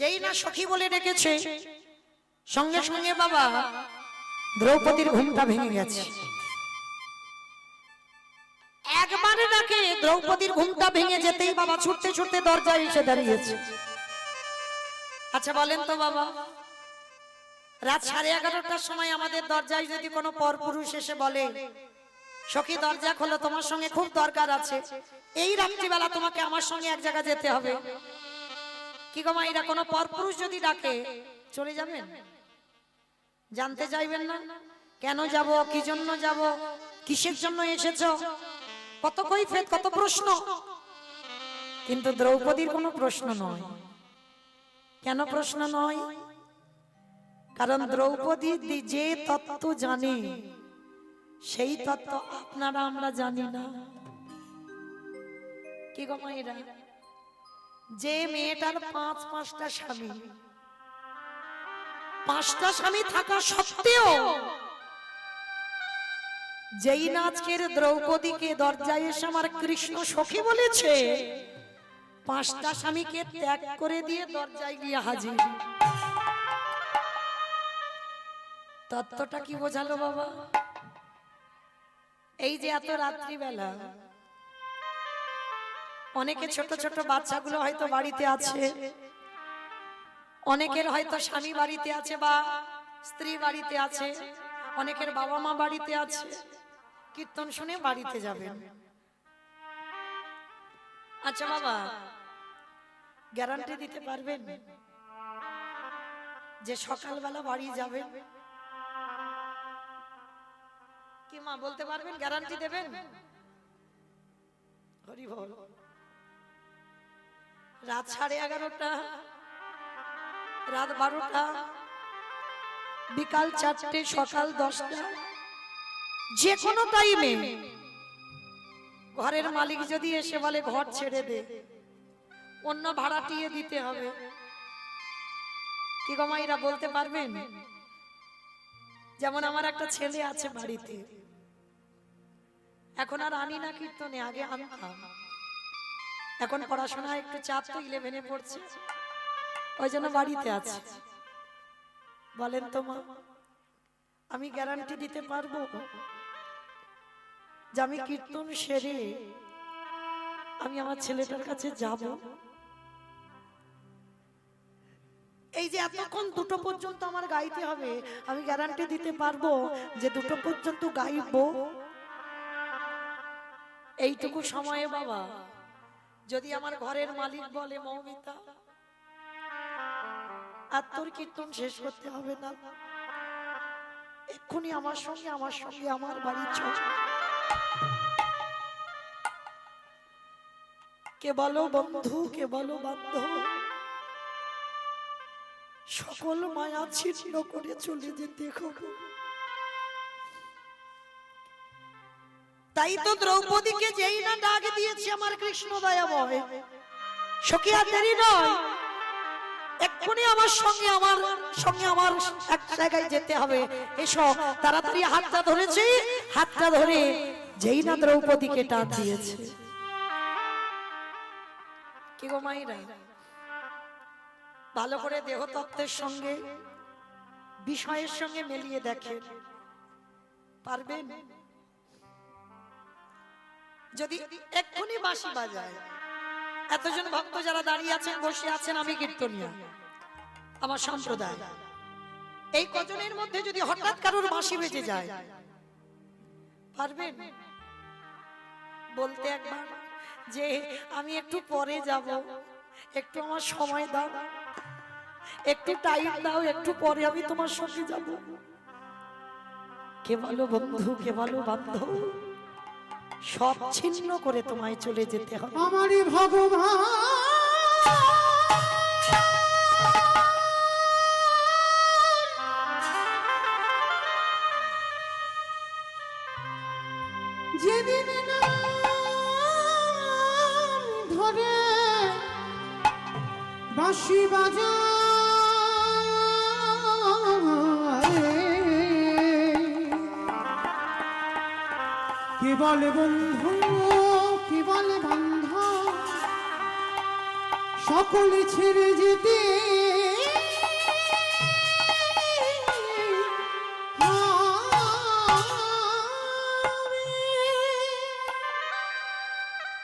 যেই না সখী বলে ডেকেছে, সঙ্গে সঙ্গে বাবা দ্রৌপদীর ঘুমটা ভেঙে গেছে। একবারে ডাকে, দ্রৌপদীর ঘুমটা ভেঙে যেতেই বাবা ছুটতে ছুটতে দরজায় এসে দাঁড়িয়েছে। আচ্ছা বলেন তো বাবা, রাত 11:30টার সময় আমাদের দরজায় যদি কোনো পরপুরুষ এসে বলে, সখী দরজা খোলো, তোমার সঙ্গে খুব দরকার আছে, এই রাত্রিবেলা তোমাকে আমার সঙ্গে এক জায়গা যেতে হবে, কি গো মা, এরা কোনো পরপুরুষ যদি ডাকে চলে যাবেন? জানতে চাইবেন না? কেন যাব, কি জন্য যাব, কিসের জন্য এসেছো? কত কৈফিয়ত, কত প্রশ্ন। কিন্তু দ্রৌপদীর কোনো প্রশ্ন নয়। কেন প্রশ্ন নয়? কারণ দ্রৌপদী যে তত্ত্ব জানে, সেই তত্ত্ব আপনারা আমরা জানি না। কি গো মায়েরা, যে মেয়েটার 5-5টা স্বামী, 5টা স্বামী থাকা সত্ত্বেও যেই না আজকের দ্রৌপদীকে দরজায় এসে আমার কৃষ্ণ সখী বলেছে, 5টা স্বামীকে ত্যাগ করে দিয়ে দরজায় গিয়ে হাজির। তত্ত্বটা কি বোঝালো বাবা? এই যে এত রাত্রিবেলা অনেকে ছোট ছোট বাচ্চাগুলো হয়তো বাড়িতে আছে, অনেকের হয়তো স্বামী বাড়িতে আছে বা স্ত্রী বাড়িতে আছে, অনেকের বাবা মা বাড়িতে আছে, কীর্তন শুনে বাড়িতে যাবেন। আচ্ছা বাবা, গ্যারান্টি দিতে পারবেন যে সকালবেলা বাড়ি যাবেন? কি মা বলতে পারবেন? গ্যারান্টি দেবেন? হরি বল। রাত 11:30, রাত 12টা, বিকাল 4টে, সকাল 10টা, যে কোনো টাইমে ঘরের মালিক যদি এসে বলে ঘর ছেড়ে দে, অন্য ভাড়াটিয়ে দিতে হবে, কি গো মাইরা বলতে পারবেন? যেমন আমার একটা ছেলে আছে বাড়িতে, এখন আর আনি না কীর্তনে, আগে আনতাম। এখন পড়াশোনা একটু চাপ, তো 11-এ পড়ছে, ওই জন্য বাড়িতে আছে। বলেন তো মা, আমি গ্যারান্টি দিতে পারবো যে আমি কীর্তন সেরে আমি আমার ছেলেটার কাছে যাব? এই যে এতক্ষণ 2টো পর্যন্ত আমার গাইতে হবে, আমি গ্যারান্টি দিতে পারবো যে 2টো পর্যন্ত গাইবো? এইটুকু সময়ে বাবা যদি আমার ঘরের মালিক বলে মৌমিতা আর তোর কীর্তন শেষ করতে হবে না, এক্ষুনি আমার সঙ্গে আমার বাড়ি চল, কে বলো বন্ধু, কে বলো বান্ধব, সকল মায়া ছিন্ন করে চলে যেতে হবে। তাই তো দ্রৌপদীকে যেই না ডাক দিয়েছে আমার কৃষ্ণ দয়াময়, সখী আর দেরি নয়, এক্ষুনি আমার সঙ্গে আমার এক জায়গায় যেতে হবে, এসো তাড়াতাড়ি। হাতটা ধরেছে, হাতটা ধরে যেই না দ্রৌপদীকে টান দিয়েছে, কি গো মাইরা, ভালো করে দেহতত্ত্বের সঙ্গে বিষয়ের সঙ্গে মিলিয়ে দেখেন, পারবেন? যদি এক্ষুনি বাঁশি বাজায়, এতজন ভক্ত যারা দাঁড়িয়ে আছেন বসে আছেন, আমি কীর্তনিয়া, আমার সম্প্রদায়, এই কজনের মধ্যে যদি হঠাৎ কারোর বাঁশি বেজে যায়, পারবেন বলতে একবার যে আমি একটু পরে যাব, একটু আমার সময় দাও, একটু টাইম দাও, একটু পরে আমি তোমার সঙ্গে যাব? কে ভালো বন্ধু, কে ভালো বান্ধব, সব ছিন্ন করে তোমায় চলে যেতে হবে। আমারই ভগবান যেদিন নাম ধরে বাঁশি বাজায়, কে বলে বন্ধু, কে বলে বান্ধব, সকলে ছেড়ে যেতে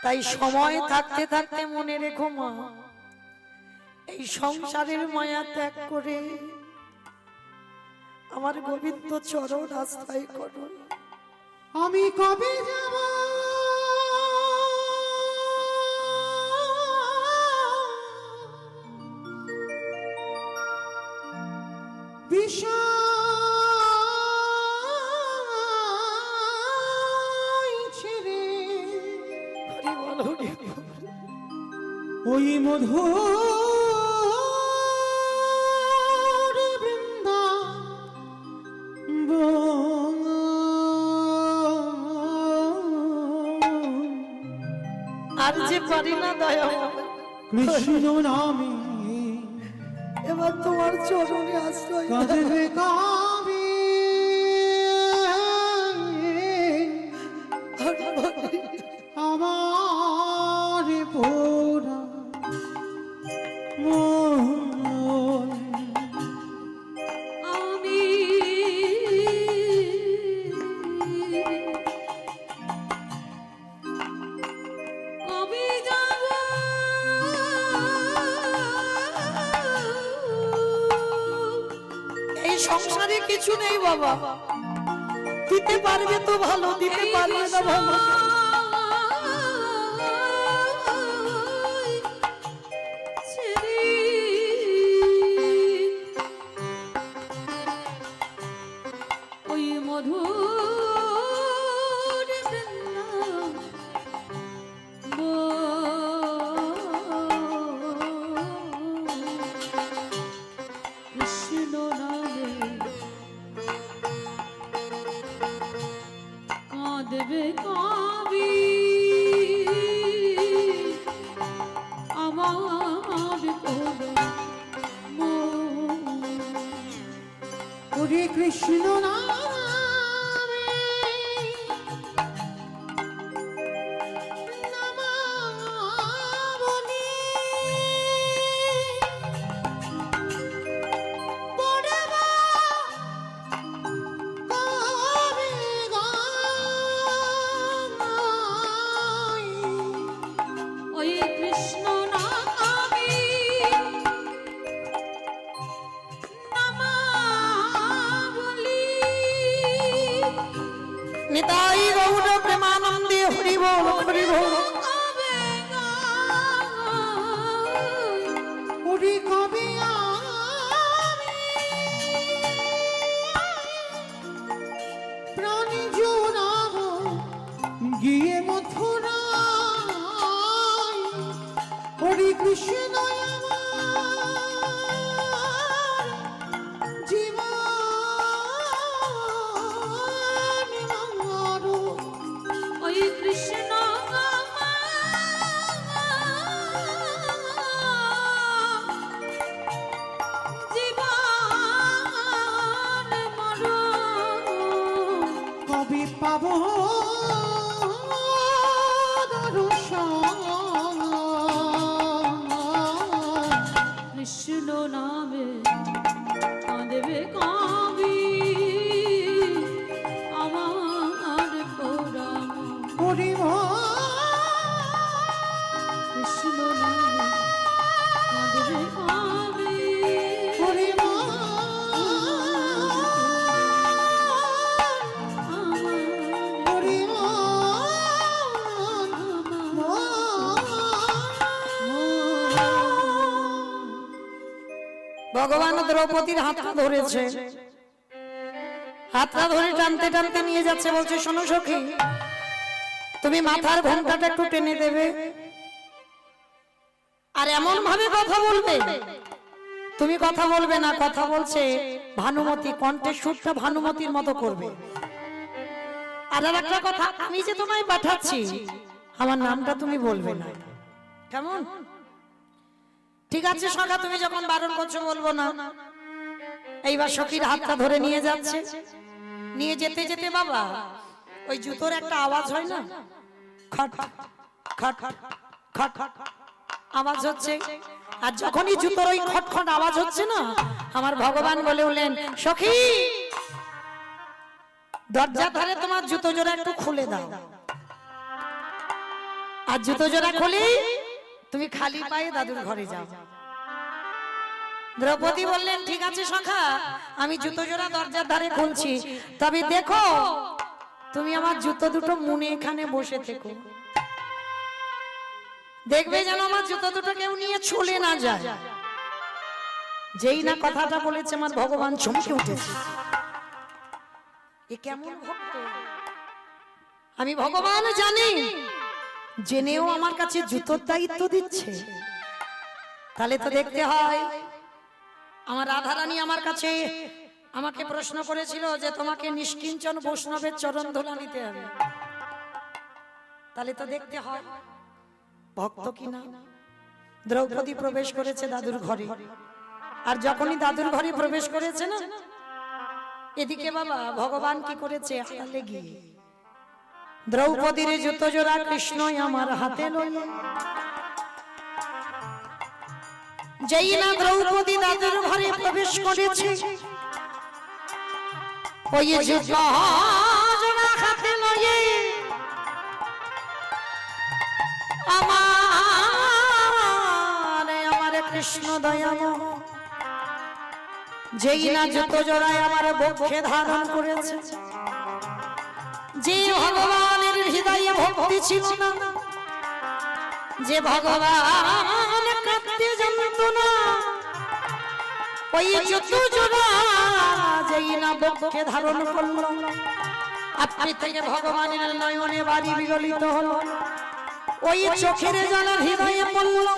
তাই সময় থাকতে থাকতে মনে রেখো মা, এই সংসারের মায়া ত্যাগ করে আমার গোবিন্দ চরণ আশ্রয় করো। আমি কবে যাব বিষয় ছেড়ে, হরি বল, হরি বল। ওই মধুর বৃন্দাবন, আর যে পারি না দয়া কৃষ্ণ নামে এবার তোমার চরণে আশ্রয় দাও। কাঁদবে কাবে আমার পোড়া মন। আমি কবে যাব এই সংসারে কিছু নেই বাবা, দিতে পারবে তো ভালো, দিতে পারবে না ভালো। ছেড়ে ওই মধুর কৃষ্ণ নামে কাঁদবে কবি আমার ওরে কৃষ্ণ নামে নামাবলি পড়ব কবে গাই, ওই কৃষ্ণ নামে নামাবলি নিতাই গৌর প্রেমানন্দে হরি বল, হরি বল। কবে গাই, ওরে কবে আমি প্রাণ জোড়াবো গিয়ে মথুরায়, ওরে কৃষ্ণ আমার জীবন মরো, ওই কৃষ্ণ জীবন মরণ কবে পাবো দর্শন, ভগবান দ্রৌপদীর হাতটা ধরেছে, হাতটা ধরে টানতে টানতে নিয়ে যাচ্ছে, বলছে শোনো সখী, তুমি মাথার ঘোমটাটা একটু টেনে দেবে, আর এমন ভাবে কথা বলবে, তুমি কথা বলবে না, কথা বলছে ভানুমতি, কণ্ঠের সুরটা ভানুমতির মতো করবে। আর একটা কথা, আমি যে তোমায় পাঠাচ্ছি আমার নামটা তুমি বলবে না, কেমন? ঠিক আছে সখা, তুমি যখন বারণ করছো বলবো না। এইবার সখীর হাতটা ধরে নিয়ে যাচ্ছে, নিয়ে যেতে যেতে বাবা ওই জুতোর একটা আওয়াজ হয় না, খট খট খট খট আওয়াজ হচ্ছে, আর যখনই জুতোর ওই খটখট আওয়াজ হচ্ছে না, আমার ভগবান বলে উঠলেন, সখী দরজা ধারে তোমার জুতো জোড়া একটু খুলে দাও। আর জুতো জোড়া খুলে তুমি খালি পায়ে দাদুর ঘরে যাও। দ্রৌপদী বললেন, ঠিক আছে সখা, আমি জুতো জোড়া দরজার ধারে খুলছি, তবে দেখো তুমি আমার জুতো দুটো মুনে এখানে বসে থেকো, দেখবে যেন আমার জুতো দুটো কেউ নিয়ে চলে না যায়। যেই না কথাটা বলেছে আমার ভগবান চমকে উঠেছে, এ কেমন ভক্ত! আমি ভগবান জানি, জেনেও আমার কাছে জুতোর দায়িত্ব দিচ্ছে, তাহলে তো দেখতে হয়। আমার রাধারানী আমার কাছে আমাকে প্রশ্ন করেছিল যে তোমাকে নিষ্কিঞ্চন বৈষ্ণবের চরণ ধুলা নিতে হবে, তাহলে তো দেখতে হয় ভক্ত কিনা। দ্রৌপদী প্রবেশ করেছে দাদুর ঘরে, আর যখনই দাদুর ঘরে প্রবেশ করেছে না, এদিকে বাবা ভগবান কি করেছে, আড়ালে গিয়ে দ্রৌপদীর জুতো জোড়া কৃষ্ণই আমার হাতে লইল। যেই না দ্রৌপদী দাদুর ঘরে প্রবেশ করেছে, ওই জুতো জোড়া হাতে লইয়ে আমার কৃষ্ণ দয়াময়, যেই না জুতো জোড়ায় আমার বক্ষে ধারণ করেছে, যে ভগবানের হৃদয়ে ভক্তি ছিল না, যে ভগবান কাঁদতে জানত না, ওই জুতো জোড়া যেই না বক্ষে ধারণ করলো, আপনি থেকে ভগবানের নয়নে বাড়ি বিগলিত হলো, ওই চোখের জল হৃদয়ে পড়ল,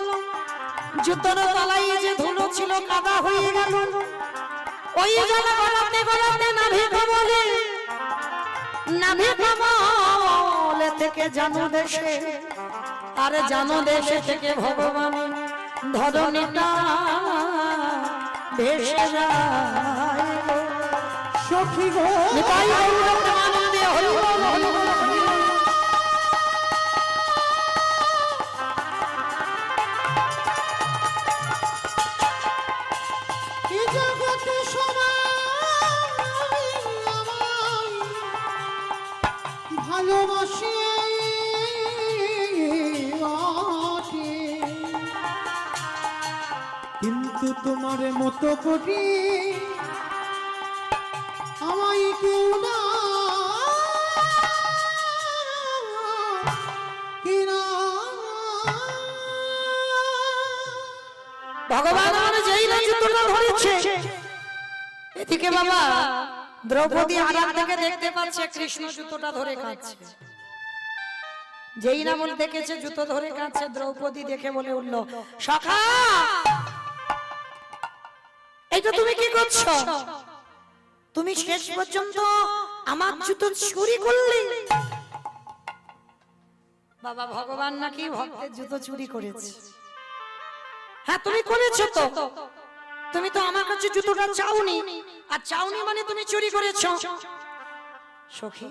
জুতোর তলায় যে ধুলো ছিল কাদা হয়ে গেল, ওই জল গড়াতে গড়াতে নাভি কমলে, নাভি কমলে থেকে জানো দেশে, আর জানো দেশে থেকে ভগবান ধরণীটা ভেসে যায়। সখী গো নিতাই গৌর প্রেমানন্দে হরি বল, হরি বল, হরি বল। কি জগতে সবাই আমায় ভালোবাসে বটে, কিন্তু তোমার মতো করি আমায় কেউ না কিনা। ভগবান আমার যেই না জুতোটা ধরেছে, এদিকে বাবা দ্রৌপদী আড়াল থেকে দেখতে পাচ্ছে কৃষ্ণ জুতোটা ধরে কাঁদছে। যেই না বলে দেখেছে জুতো ধরে কাঁদছে, দ্রৌপদী দেখে বলে উঠলো, সখা এইটা তুমি কি করছো? তুমি শেষ পর্যন্ত আমার জুতো চুরি করলে। বাবা ভগবান নাকি ভক্তের জুতো চুরি করেছে। হ্যাঁ তুমি করেছো তো, তুমি তো আমার কাছে জুতোটা চাওনি, আর চাওনি মানে তুমি চুরি করেছো। সখী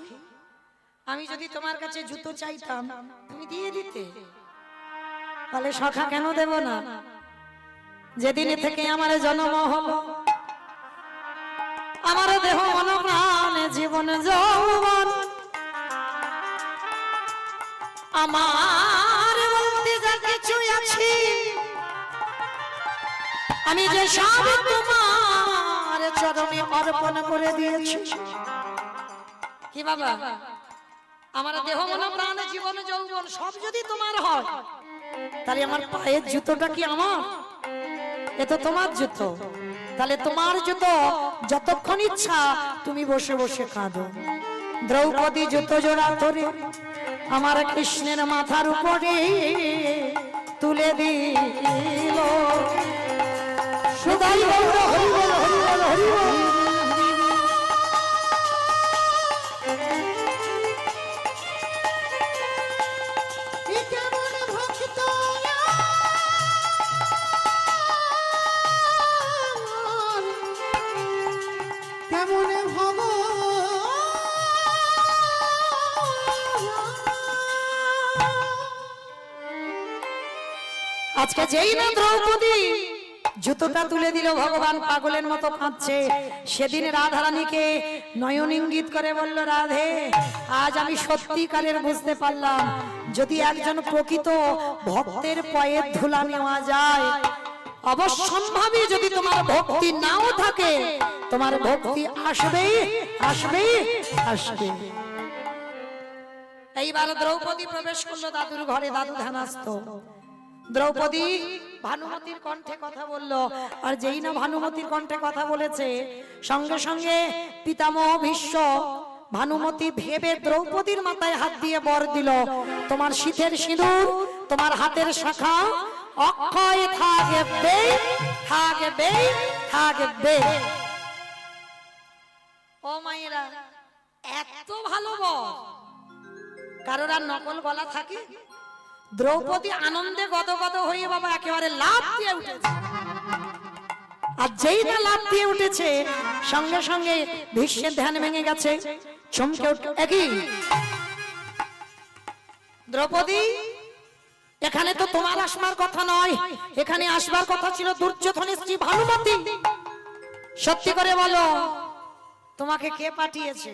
আমি যদি তোমার কাছে জুতো চাইতাম তুমি দিয়ে দিতে, বলে সখা কেন দেব না? যেদিন থেকে আমার জন্ম হলো, আমার দেহ মন প্রাণ জীবন যৌবন, আমার বলতে যা কিছু আছে আমি যে সব তোমার চরণে অর্পণ করে দিয়েছি। কি বাবা, আমার দেহ মন প্রাণ জীবন যৌবন সব যদি তোমার হয়, তাহলে আমার পায়ের জুতোটা কি আমার? এ তো তোমার জুতো, তাহলে তোমার যতক্ষণ ইচ্ছা তুমি বসে বসে কাঁদো। দ্রৌপদী জুতো জোড়া ধরে আমার কৃষ্ণের মাথার উপরে তুলে দিল। সদাই গৌর হরি বল, হরি বল, হরি বল। এ কেমন ভক্ত কেমন আজকে যেই না দ্রৌপদী জুতোটা তুলে দিল, ভগবান পাগলের মতো কাঁদছে। সেদিন রাধারানীকে নয়ন ইঙ্গিত করে বলল, রাধে আজ আমি সত্যিকারের বুঝতে পারলাম, যদি একজন প্রকৃত ভক্তের পায়ের ধুলা নেওয়া যায়, অবশ্যম্ভাবী যদি তোমার ভক্তি নাও থাকে, তোমার ভক্তি আসবে আসবে আসবে। এইবার দ্রৌপদী প্রবেশ করলো দাদুর ঘরে, দাদু ধ্যানস্থ। দ্রৌপদী ভানুমতির কণ্ঠে কথা বলল, আর যেই না ভানুমতির কণ্ঠে কথা বলেছে, সঙ্গে সঙ্গে পিতামহ ভীষ্ম ভানুমতি ভেবে দ্রৌপদীর মাথায় হাত দিয়ে বর দিল, তোমার শীতের সিঁদুর, তোমার হাতের শাখা অক্ষয় থাকবে থাকবে থাকবে। ও মায়েরা, এত ভালো বর কারোর আর নকল গলা থাকে? দ্রৌপদী আনন্দে গদগদ হয়ে বাবা একেবারে লাফ দিয়ে উঠেছে। আর যেই না লাফ দিয়ে উঠেছে, সঙ্গে সঙ্গে ভীষ্মের ধ্যান ভেঙে গেছে, চমকে উঠে, একই দ্রৌপদী, এখানে তো তোমার আসবার কথা নয়, এখানে আসবার কথা ছিল দুর্যোধনের স্ত্রী ভানুমতি। সত্যি করে বলো, তোমাকে কে পাঠিয়েছে?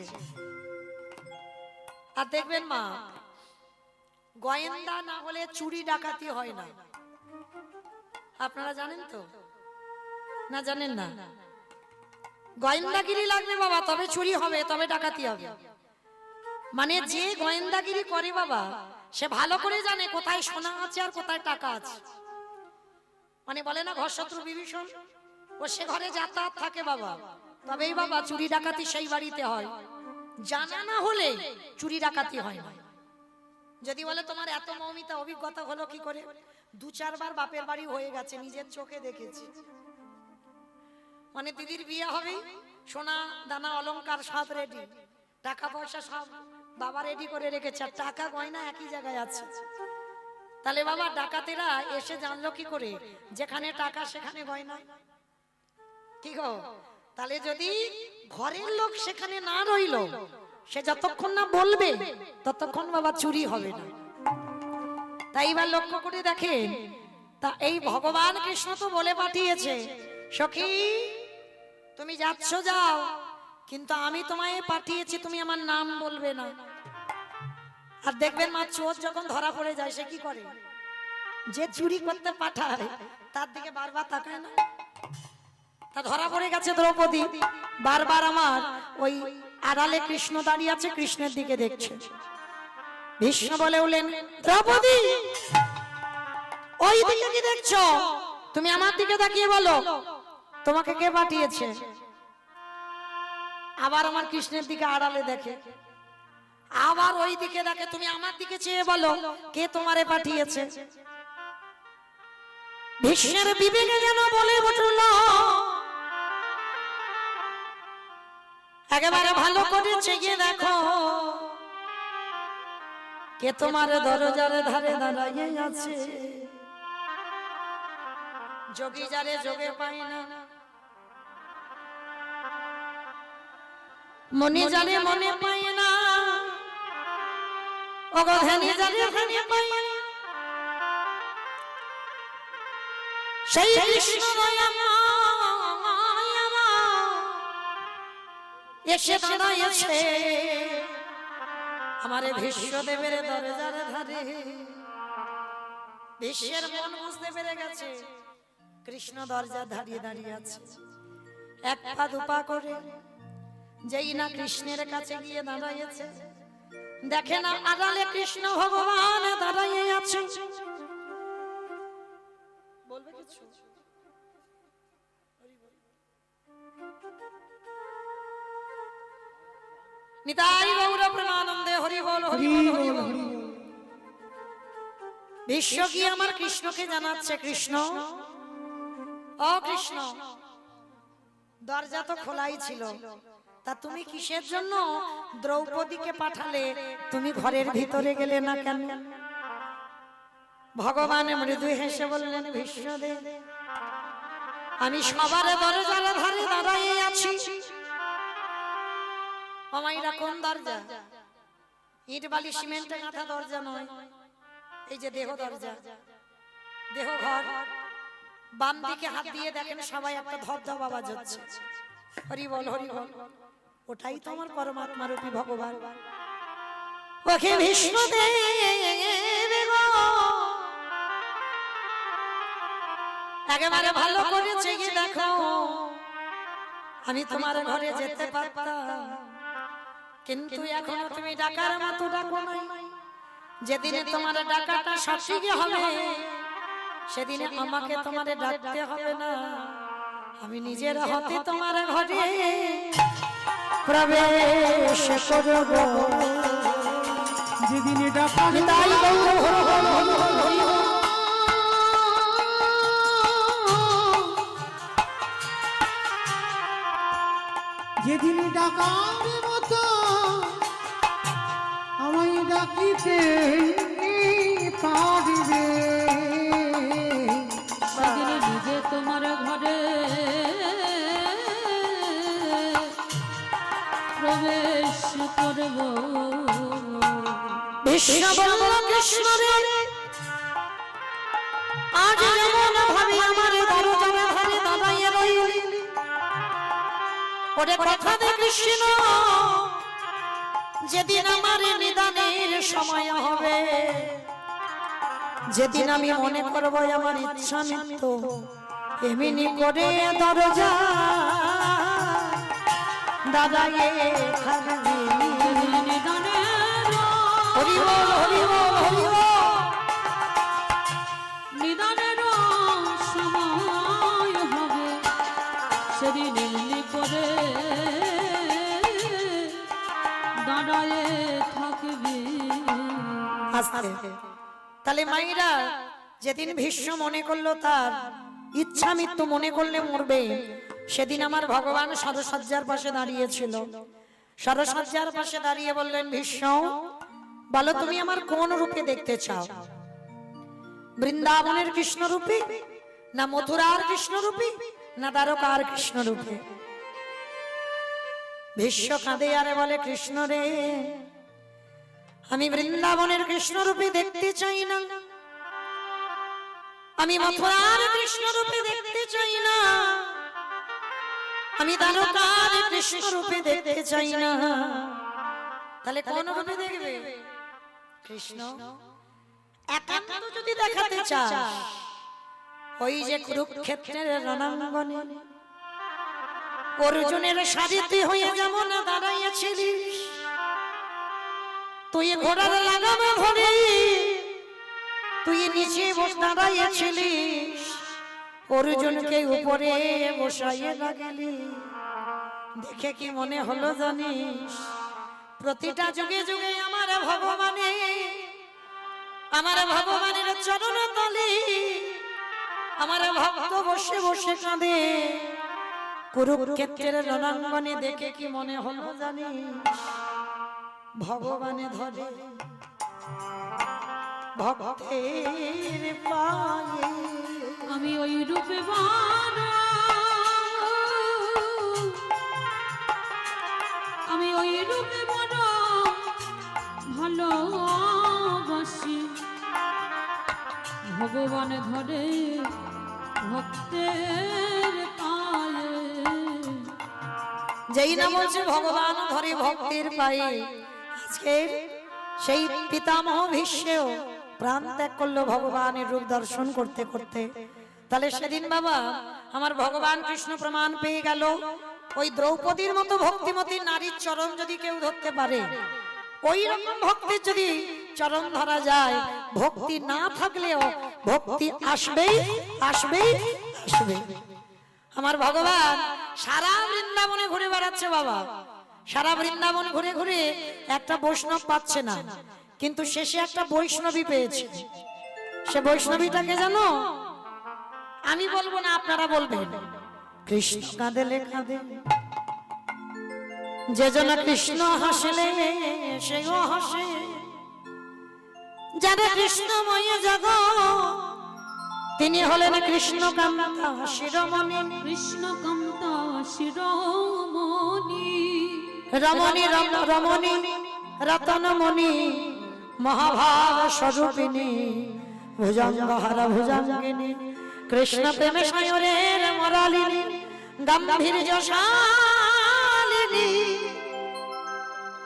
আর দেখবেন মা, গোয়েন্দা না হলে চুরি ডাকাতি হয় না, আপনারা জানেন তো? না জানেন না? গোয়েন্দাগিরি লাগবে বাবা, তবে চুরি হবে, তবে ডাকাতি হবে। মানে যে গোয়েন্দাগিরি করে বাবা, সে ভালো করে জানে কোথায় সোনা আছে আর কোথায় টাকা আছে। মানে বলে না ঘর শত্রু বিভীষণ, ও সে ঘরে যাতায়াত থাকে বাবা, তবেই বাবা চুরি ডাকাতি সেই বাড়িতে হয়। জানা না হলে চুরি ডাকাতি হয় না। যদি বলে তোমার এত মৌমিতা অভিজ্ঞতা হলো কি করে? 2-4 বার বাপের বাড়ি হয়ে গেছে, নিজের চোখে দেখেছি। মানে দিদির বিয়ে হবে, সোনা দানা অলংকার সব রেডি, টাকা পয়সা সব বাবা রেডি করে রেখেছে, আর টাকা গয়না একই জায়গায় আছে। তাহলে বাবা ডাকাতেরা এসে জানলো কি করে যেখানে টাকা সেখানে গয়না? কি গো, তাহলে যদি ঘরের লোক সেখানে না রইলো, সে যতক্ষণ না বলবে ততক্ষণ বাবা চুরি হবে না। তাই এবার লক্ষ্য করে দেখেন, তা এই ভগবান কৃষ্ণ তো বলে পাঠিয়েছে, সখী তুমি যাচ্ছ যাও, কিন্তু আমি তোমায় পাঠিয়েছি, তুমি আমার নাম বলবে না। আর দেখবেন মা, চোর যখন ধরা পড়ে যায় সে কি করে? যে চুরি করতে পাঠায় তার দিকে বারবার তাকায় না। তা ধরা পড়ে গেছে দ্রৌপদী, বারবার আমার ওই আড়ালে কৃষ্ণ দাঁড়িয়ে আছে, কৃষ্ণের দিকে দেখছে। ভীষ্ম বলে উঠলেন, দ্রৌপদী ওই দিকে কি দেখছো? তুমি আমার দিকে তাকিয়ে বলো, তোমাকে কে পাঠিয়েছে? আবার আমার কৃষ্ণের দিকে আড়ালে দেখে, আবার ওই দিকে দেখে, তুমি আমার দিকে চেয়ে বলো কে তোমারে পাঠিয়েছে? ভীষ্মের বিবেকে যেন বলে উঠল, একেবারে ভালো করে চেয়ে দেখো, কে তোমার দরজার ধারে দাঁড়াইয়ে আছে। যোগী যারে যোগে পায় না, মনে জানে মনে পায় না, অগধানি জানে ধানে পায় না। সেই কৃষ্ণ এসে দাঁড়াইছে আমারে ভীষ্মদেবের দরজার ধারে। ভীষ্মের মন বুঝতে পেরে গেছে কৃষ্ণ দরজা দাঁড়িয়ে দাঁড়িয়ে আছে। এক পা দুপা করে যেই না কৃষ্ণের কাছে গিয়ে দাঁড়াইছে, দেখে না আড়ালে কৃষ্ণ ভগবান দাঁড়াইয়ে আছে। বলবে কিছু? নিতাই গৌর প্রেমানন্দে হরি বল হরি বল হরি বল। বিশ্ব কি আমার কৃষ্ণকে জানাচ্ছে, কৃষ্ণ ও কৃষ্ণ, দরজা তো খোলাই ছিল, তা তুমি কিসের জন্য দ্রৌপদীকে পাঠালে? তুমি ঘরের ভিতরে গেলে না কেন? ভগবান মৃদু হেসে বললেন, ভীষ্মদেব, আমি সবার দরজার ধারে দাঁড়াইয়ে আছি। আমাইরা কোন দরজা? ইট বালি সিমেন্টে গাঁথা দরজা নয়, এই যে দেহ দরজা, দেহ ঘর। বাম দিকে হাত দিয়ে দেখেন সবাই একটা ধবধব আওয়াজ হচ্ছে, হরি বল হরি বল। ওটাই তো আমার পরমাত্মা রূপী ভগবান। ওকে ভীষ্মদেব গো, একেবারে ভালো করে চেয়ে দেখো, আমি তোমার ঘরে যেতে পারতাম, কিন্তু এখনো তুমি ডাকার মতো ডাকো নাই। যেদিনে তোমার ডাকাটা সঠিক হবে, সেদিনে আমাকে তোমারে ডাকতে হবে না, আমি নিজের হাতে তোমার ঘরে প্রবেশ করব। যেদিন ডাকা নিতাই গৌর হরি বল হরি বল হরি বল। যেদিন ডাকার মতো আমায় ডাকিতে পারিবে, সেদিন নিজে তোমার ঘরে প্রবেশ করব। ভীষ্ম বলল, কৃষ্ণ রে, আজ যেমন ভাবে আমার দরজার ধারে দাঁড়াইয়া রইলি, ওরে কথা দে কৃষ্ণ, যেদিন আমার নিদানের সময় হবে, যেদিন আমি মনে করব আমার ইচ্ছা নিত্য এমনি করে দরজা দাঁড়াইয়ে থাকবি। হরি বল হরি বল হরি বল। নিদানের সময় হবে, সেদিন এমনি করে দাঁড়ায়ে থাকবি। আস্তে। তাহলে মাইরা যেদিন ভীষ্ম মনে করলো তার ইচ্ছা মৃত্যু মনে করলে মরবে, সেদিন আমার ভগবান সরসজ্জার পাশে দাঁড়িয়েছিল। সরসজ্জার পাশে দাঁড়িয়ে বললেন, ভীষ্ম বলো তুমি আমার কোন রূপে দেখতে চাও? বৃন্দাবনের কৃষ্ণ রূপে, না মথুরার কৃষ্ণ রূপে, না দ্বারকার কৃষ্ণ রূপে? ভীষ্ম কাঁদে আরে বলে, কৃষ্ণ রে, আমি বৃন্দাবনের কৃষ্ণ রূপে দেখতে চাই না, আমি মথুরার কৃষ্ণ রূপে দেখতে চাই না, আমি দ্বারকার কৃষ্ণ রূপে দেখতে চাই না। তাহলে কোন রূপে দেখবে? কৃষ্ণ একান্ত যদি দেখাতে চাস, ওই যে কুরুক্ষেত্রের রণাঙ্গনে অর্জুনের সারথি হয়ে যেমন দাঁড়াইয়াছিলিস, তুই ঘোড়ার লাগামে ধরে তুই নিচে বসে দাঁড়াইয়াছিলিস, অর্জুনকে উপরে বসাইয়ে লাগলি। দেখে কি মনে হলো জানিস? প্রতিটা যুগে যুগে আমার ভগবানের চরণ তলে আমার ভক্ত বসে বসে কাঁদে। কুরুক্ষেত্রের রণাঙ্গনে দেখে কি মনে হলো জানিস? ভগবানে ধরে ভক্তের পায়ে। আমি ওই রূপে আমি ওই রূপে বড় ভালোবাসি, ভগবান ধরে ভক্তের পায়ে। যেই না বলছে ভগবান ধরে ভক্তের পায়ে, আজকে সেই পিতামহ ভীষ্মেও প্রাণ ত্যাগ করলো ভগবানের রূপ দর্শন করতে করতে। তাহলে সেদিন বাবা আমার ভগবান কৃষ্ণ প্রমাণ পেয়ে গেল, ওই দ্রৌপদীর মতো ভক্তিমতী নারীর চরণ যদি কেউ ধরতে পারে, ওই রকম ভক্তির যদি চরণ ধরা যায়, ভক্তি না থাকলেও ভক্তি আসবেই আসবেই আসবে। আমার ভগবান সারা বৃন্দাবনে ঘুরে বেড়াচ্ছে বাবা, সারা বৃন্দাবন ঘুরে ঘুরে একটা বৈষ্ণব পাচ্ছে না, কিন্তু শেষে একটা বৈষ্ণবী পেয়েছে। সে বৈষ্ণবীটাকে জানো? আমি বলবো না, আপনারা বলবেন। কৃষ্ণ কাঁদেলে কাঁদে, যে জন কৃষ্ণ হাসলে সেও হাসে, যাদের কৃষ্ণময় জগৎ তিনি হলেন কৃষ্ণকান্তা শিরোমণি। কৃষ্ণকান্তা শিরোমণি, রমণী রমণী রতনমণি, মহাভাব স্বরূপিণী, ভুজঙ্গহারা ভুজঙ্গিনী, কৃষ্ণ প্রেমে সায়রের মরালিনী, গাম্ভীর্যশালিনী।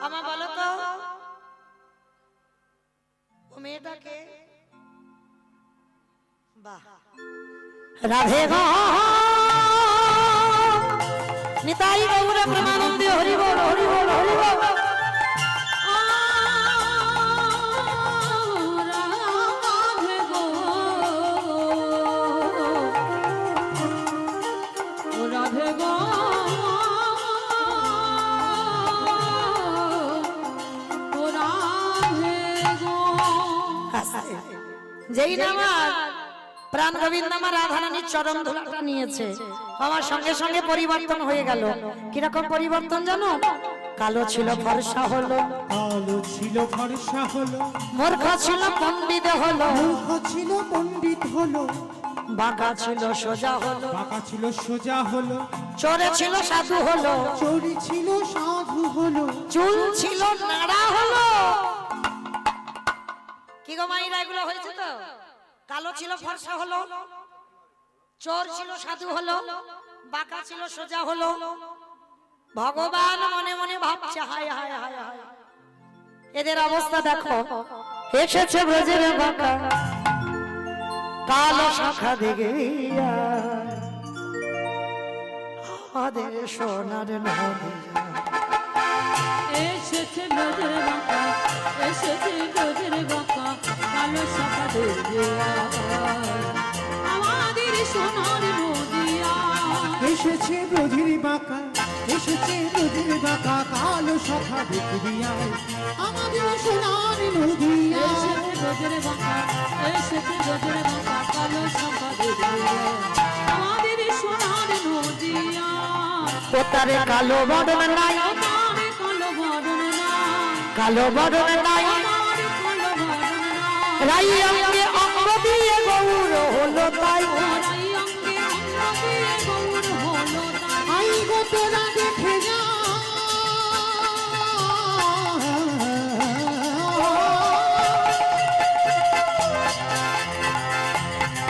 আমার বলো তো ও মেয়েটাকে? বাহ, রাধে গো নিতাই গৌর প্রেমানন্দে, হরি বল হরি বল হরি বল। রাধে গো, রাধে গো, রাধে গো। যেই না আমার প্রাণ গোবিন্দ আমার রাধারানীর চরণ ধুলাটা নিয়েছে, আমার সঙ্গে সঙ্গে পরিবর্তন হয়ে গেল। কিরকম পরিবর্তন জানো? কালো ছিল ফর্সা হলো, কালো ছিল ফর্সা হলো, মূর্খ ছিল পণ্ডিত হলো, মূর্খ ছিল পণ্ডিত হলো, বাঁকা ছিল সোজা হলো, বাঁকা ছিল সোজা হলো, চোরে ছিল সাধু হলো, চোরি ছিল সাধু হলো, চুল ছিল নাড়া হলো। কি গো মাইরা, এগুলো হয়েছে তো? কালো ছিল ফর্সা হলো, চোর ছিল সাধু হলো, বাঁকা ছিল সোজা হলো। ভগবান মনে মনে ভাবছে, হায় হায় হায় হায়, এদের অবস্থা দেখো। এসেছে ব্রজের বাঁকা কালো শাখা দিকে, আমাদের সোনার নদিয়া। এসেছে ব্রজের বাঁকা, এসেছে ব্রজের বাঁকা, কালো শাখা দেয়া আমাদের সোনার নদিয়া। এসেছে ব্রজের বাঁকা, এসেছে ব্রজের বাঁকা, কালো শাখা দেখবিয়ায় আমাদের সোনার নদিয়া। এসেছে ব্রজের বাঁকা, এসেছে ব্রজের বাঁকা, কালো শাখা দেয়া আমাদের সোনার নদিয়া। ওতারে কালো বদন নাই, আমারে কালো বদন নাই, কালো বদন নাই, আমারে কালো বদন নাই। রাই অঙ্গে অঙ্গ দিয়ে গৌর হলো তাই। রাই অঙ্গে অঙ্গ দিয়ে গৌর হলো তাই। আই গো তোরা দেখে যা,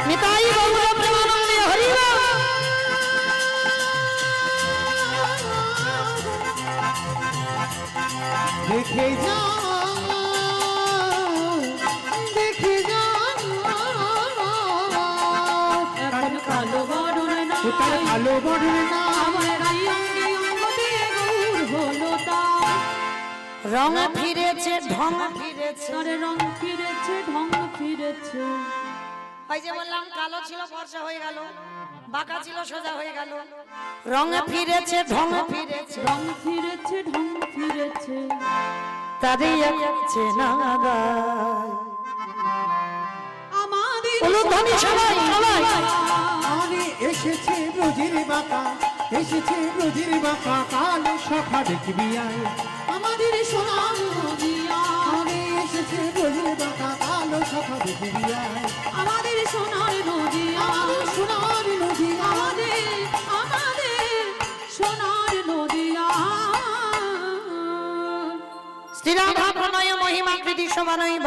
নিতাই গৌর প্রেমানন্দে, হরি বল। দেখে যা, দেখে যা, এখন কালো বদন তার নাই, কালো বদন না, আমার রাই অঙ্গে অঙ্গ দিয়ে গৌর হলো তাই। রং ফিরেছে ঢং ফিরেছে, তার রং ফিরেছে ঢং ফিরেছে। ওই যে বললাম কালো ছিল ফর্সা হয়ে গেল, বাঁকা ছিল সোজা হয়ে গেল। রং ফিরেছে ঢং ফিরেছে, রং ফিরেছে ঢং ফিরেছে। তাদের চেনা গায়। আমাদের উলুধ্বনি সবাই সবাই। আরে এসেছে ব্রজের বাঁকা, এসেছে ব্রজের বাঁকা, কালো শাখা দেখবিয়ায় আমাদের সোনার নদিয়া। আরে এসেছে ব্রজের বাঁকা, কালো শাখা দেখবিয়ায় আমাদের সোনার নদিয়া, আমাদের সোনার নদিয়া। আমাদের আমাদের সোনার নদিয়া। শ্রীরাধা প্রণয় মহিমা কৃতি শোভানৈব,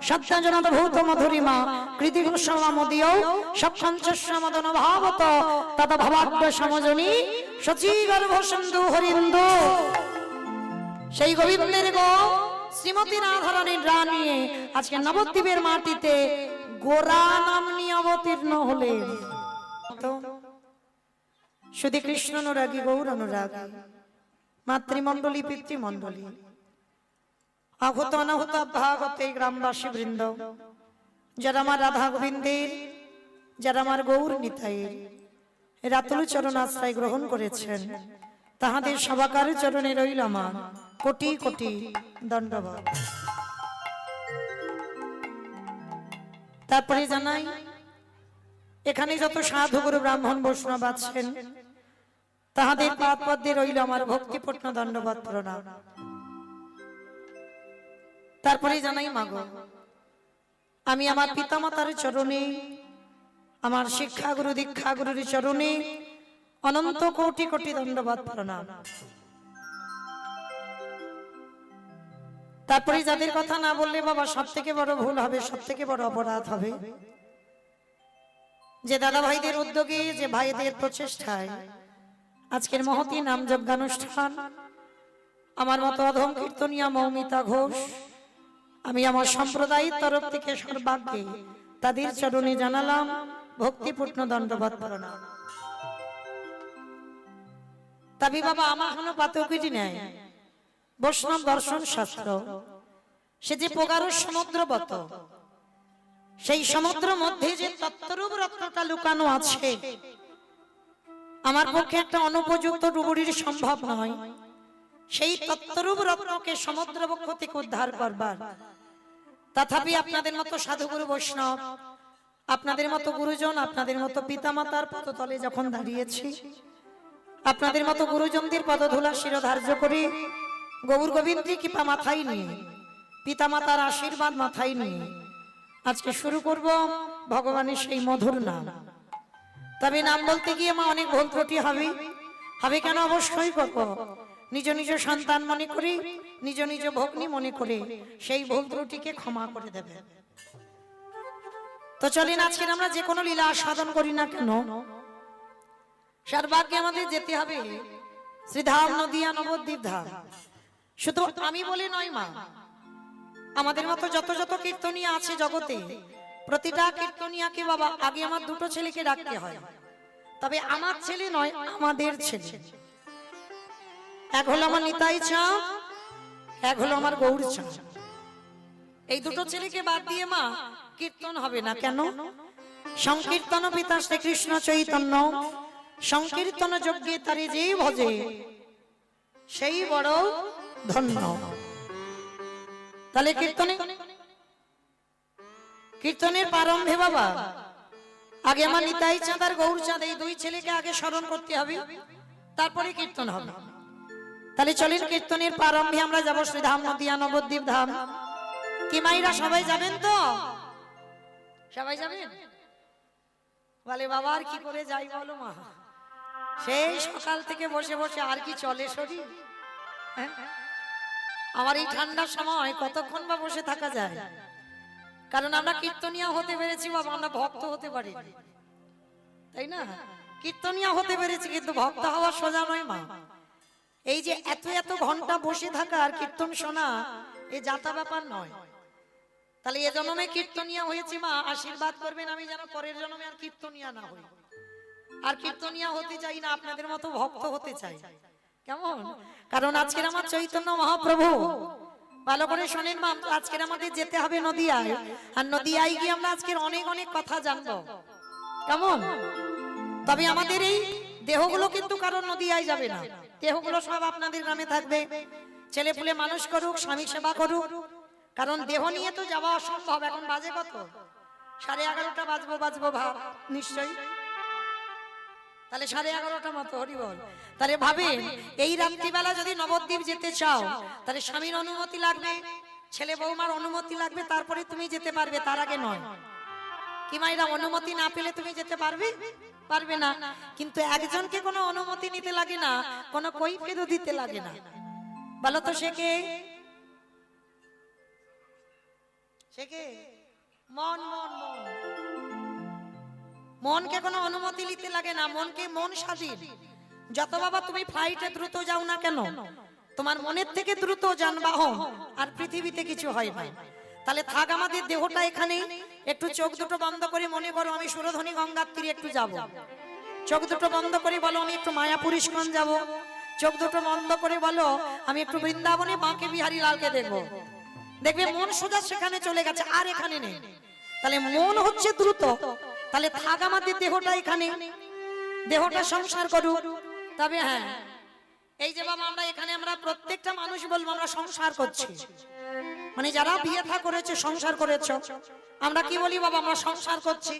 সত্যজনত ভূত মধুরিমা, কৃতি সমমদীয় সক্ষঞ্চস্য মদন ভাবত, তত ভবাব্য সমজনী শচীগর্ভ সিন্ধু হরিন্দু। সেই গোবিন্দের গো শ্রীমতী রাধারানীর রানী আজকে নবদ্বীপের মাটিতে গোরা নাম নিয়ে অবতীর্ণ হলেন। তো শুধু কৃষ্ণ অনুরাগী গৌর অনুরাগী, মাতৃমণ্ডলী পিতৃমণ্ডলী, আহত অনাহত ভাগত এই গ্রামবাসী বৃন্দ, যারা আমার রাধা গোবিন্দের, যারা আমার গৌর নিতাইয়ের রাতুল চরণ আশ্রয় গ্রহণ করেছেন, তাহাদের সবাকার চরণে রইল আমার কোটি কোটি দণ্ডবত। তারপরে জানাই এখানে যত সাধু গুরু ব্রাহ্মণ বৈষ্ণব আছেন তাহাদের পাদ পদ্মে রইল আমার ভক্তিপূর্ণ দণ্ডবত প্রণাম। তারপরে জানাই মাগো আমি আমার পিতামাতার চরণে, আমার শিক্ষা গুরু দীক্ষা গুরুর চরণে অনন্ত কোটি কোটি দণ্ডবত প্রণাম। তারপরে যাদের কথা না বললে বাবা সব থেকে বড় ভুল হবে, সব থেকে বড় অপরাধ হবে, যে দাদা ভাইদের উদ্যোগে, যে ভাইদের প্রচেষ্টায় আজকের মহতী নাম যজ্ঞানুষ্ঠান, আমার মতো অধম কীর্তনিয়া মৌমিতা ঘোষ, আমি আমার সম্প্রদায়ের তরফ থেকে সর্বাগ্যে তাদের চরণে জানালাম ভক্তিপূর্ণ দণ্ডবত প্রণাম। তবে বাবা আমার কোনো পাতকিটি নেই, বৈষ্ণব দর্শন শাস্ত্র সে যে প্রগাঢ় সমুদ্রবত, সেই সমুদ্র মধ্যে যে তত্ত্বরূপ রত্নটা লুকানো আছে, আমার পক্ষে একটা অনুপযুক্ত ডুবুরির সম্ভব নয়। সেই তত্ত্বরূপ রত্নকে সমুদ্র বক্ষ থেকে উদ্ধার করবার, তথাপি আপনাদের মতো সাধুগুরু বৈষ্ণব, আপনাদের মতো গুরুজন, আপনাদের মতো পিতামাতার পদতলে যখন দাঁড়িয়েছি, আপনাদের মতো গুরুজনদের পদধূলা শিরোধার্য করে গৌর গোবিন্দের কৃপা মাথায় নিয়ে, পিতামাতার আশীর্বাদ মাথায় নিয়ে আজকে শুরু করব ভগবানের সেই মধুর নাম। তবে নাম বলতে গিয়ে মা অনেক ভুল ত্রুটি হবে কেন, অবশ্যই করব। নিজ নিজ সন্তান মনে করি, নিজ নিজ ভগ্নী মনে করে সেই ভুল ত্রুটিকে ক্ষমা করে দেবে। তো চলেন আজকে আমরা যে কোনো লীলা আস্বাদন করি না কেন, সর্বাগ্যে আমাদের যেতে হবে শ্রীধাম নদিয়া নবদ্বীপ ধাম। শুধু আমি বলে নয় মা, আমাদের মতো যত যত কীর্তনিয়া আছে জগতে, প্রতিটা কীর্তনিয়াকে বাবা আগে আমার দুটো ছেলেকে রাখতে হয়। তবে আমার ছেলে নয়, আমাদের ছেলে। এক হলো আমার নিতাই চাঁদ, এক হলো আমার গৌর চাঁদ। এই দুটো ছেলেকে বাদ দিয়ে মা কীর্তন হবে না কেন? সংকীর্তন পিতা শ্রীকৃষ্ণ চৈতন্য, সংকীর্তন যজ্ঞে তারে যে ভজে সেই বড় ধন্য। তাহলে কীর্তনের প্রারম্ভে বাবা আগে আমার নিতাই চাঁদ আর গৌর চাঁদ, এই দুই ছেলেকে আগে স্মরণ করতে হবে, তারপরে কীর্তন হবে। তাহলে চলেন কীর্তনের প্রারম্ভে আমরা যাব শ্রীধাম নদিয়া নবদ্বীপ ধাম। কি মাইরা সবাই যাবেন তো? সবাই যাবেন? বলে বাবা আর কি করে যাই বলো মা, সেই সকাল থেকে বসে বসে আর কি চলে শরীর? আমার এই ঠান্ডার সময় কতক্ষণ বা বসে থাকা যায়? কারণ আমরা কীর্তনিয়া হতে পেরেছি বাবা, আমরা ভক্ত হতে পারি, তাই না? কীর্তনিয়া হতে পেরেছি কিন্তু ভক্ত হওয়া সোজা নয় মা। এই যে এত এত ঘন্টা বসে থাকা আর কীর্তন শোনা, এই যাতা ব্যাপার নয়। তাহলে এ জন্মে কীর্তনিয়া হয়েছি মা, আশীর্বাদ করবেন আমি যেন পরের জন্মে আর কীর্তনিয়া না হই। আর কীর্তনিয়া হতে চাই না, আপনাদের মতো ভক্ত হতে চাই। কেমন? কারণ আজকের আমার চৈতন্য মহাপ্রভু, ভালো করে শোনেন মা, আজকের আমাদের যেতে হবে নদিয়ায়, আর নদিয়ায় গিয়ে আমরা আজকের অনেক অনেক কথা জানবো। কেমন? তবে আমাদের এই দেহগুলো কিন্তু কারণ নদিয়ায় যাবে না, দেহগুলো সব আপনাদের গ্রামে থাকবে। ছেলে পুলে মানুষ করুক, স্বামী সেবা করুক, কারণ দেহ নিয়ে তো যাওয়া অসম্ভব। এখন বাজে কত? 11:30 বাজবো ভাব নিশ্চয়ই। তাহলে 11:30 মতো হরি বল। তাহলে ভাবেন এই রাত্রিবেলা যদি নবদ্বীপ যেতে চাও, তাহলে স্বামীর অনুমতি লাগবে, ছেলে বৌমার অনুমতি লাগবে, তারপরে তুমি যেতে পারবে, তার আগে নয়। কি মাইরা অনুমতি না পেলে তুমি যেতে পারবে না। কিন্তু একজনকে কোনো অনুমতি নিতে লাগে না, কোনো কৈফিয়তও দিতে লাগে না। বলো তো সে কে? মন। মনকে কোনো অনুমতি নিতে লাগে না, মনকে মন স্বাধীন। যত বাবা তুমি ফ্লাইটে দ্রুত যাও না কেন, তোমার মনের থেকে দ্রুত যানবাহন আর পৃথিবীতে কিছু হয় না। তাহলে থাক আমাদের দেহটা এখানে, একটু চোখ দুটো বন্ধ করে মনে করো আমি সুরধনী গঙ্গার তীরে একটু যাব। চোখ দুটো বন্ধ করে বলো আমি একটু মায়াপুর ইস্কন যাব। চোখ দুটো বন্ধ করে বলো আমি একটু বৃন্দাবনে বাঁকে বিহারী লালকে দেখবো। দেখবে মন সোজা সেখানে চলে গেছে, আর এখানে নেই। তাহলে মন হচ্ছে দ্রুত। তাহলে থাক আমাদের দেহটা এখানে, দেহটা সংসার করুক। তবে হ্যাঁ, এই যে বাবা আমরা এখানে আমরা প্রত্যেকটা মানুষ বলবো আমরা সংসার করছি, মানে যারা বিয়ে থা করেছে সংসার করেছো, আমরা কি বলি বাবা আমরা সংসার করছি।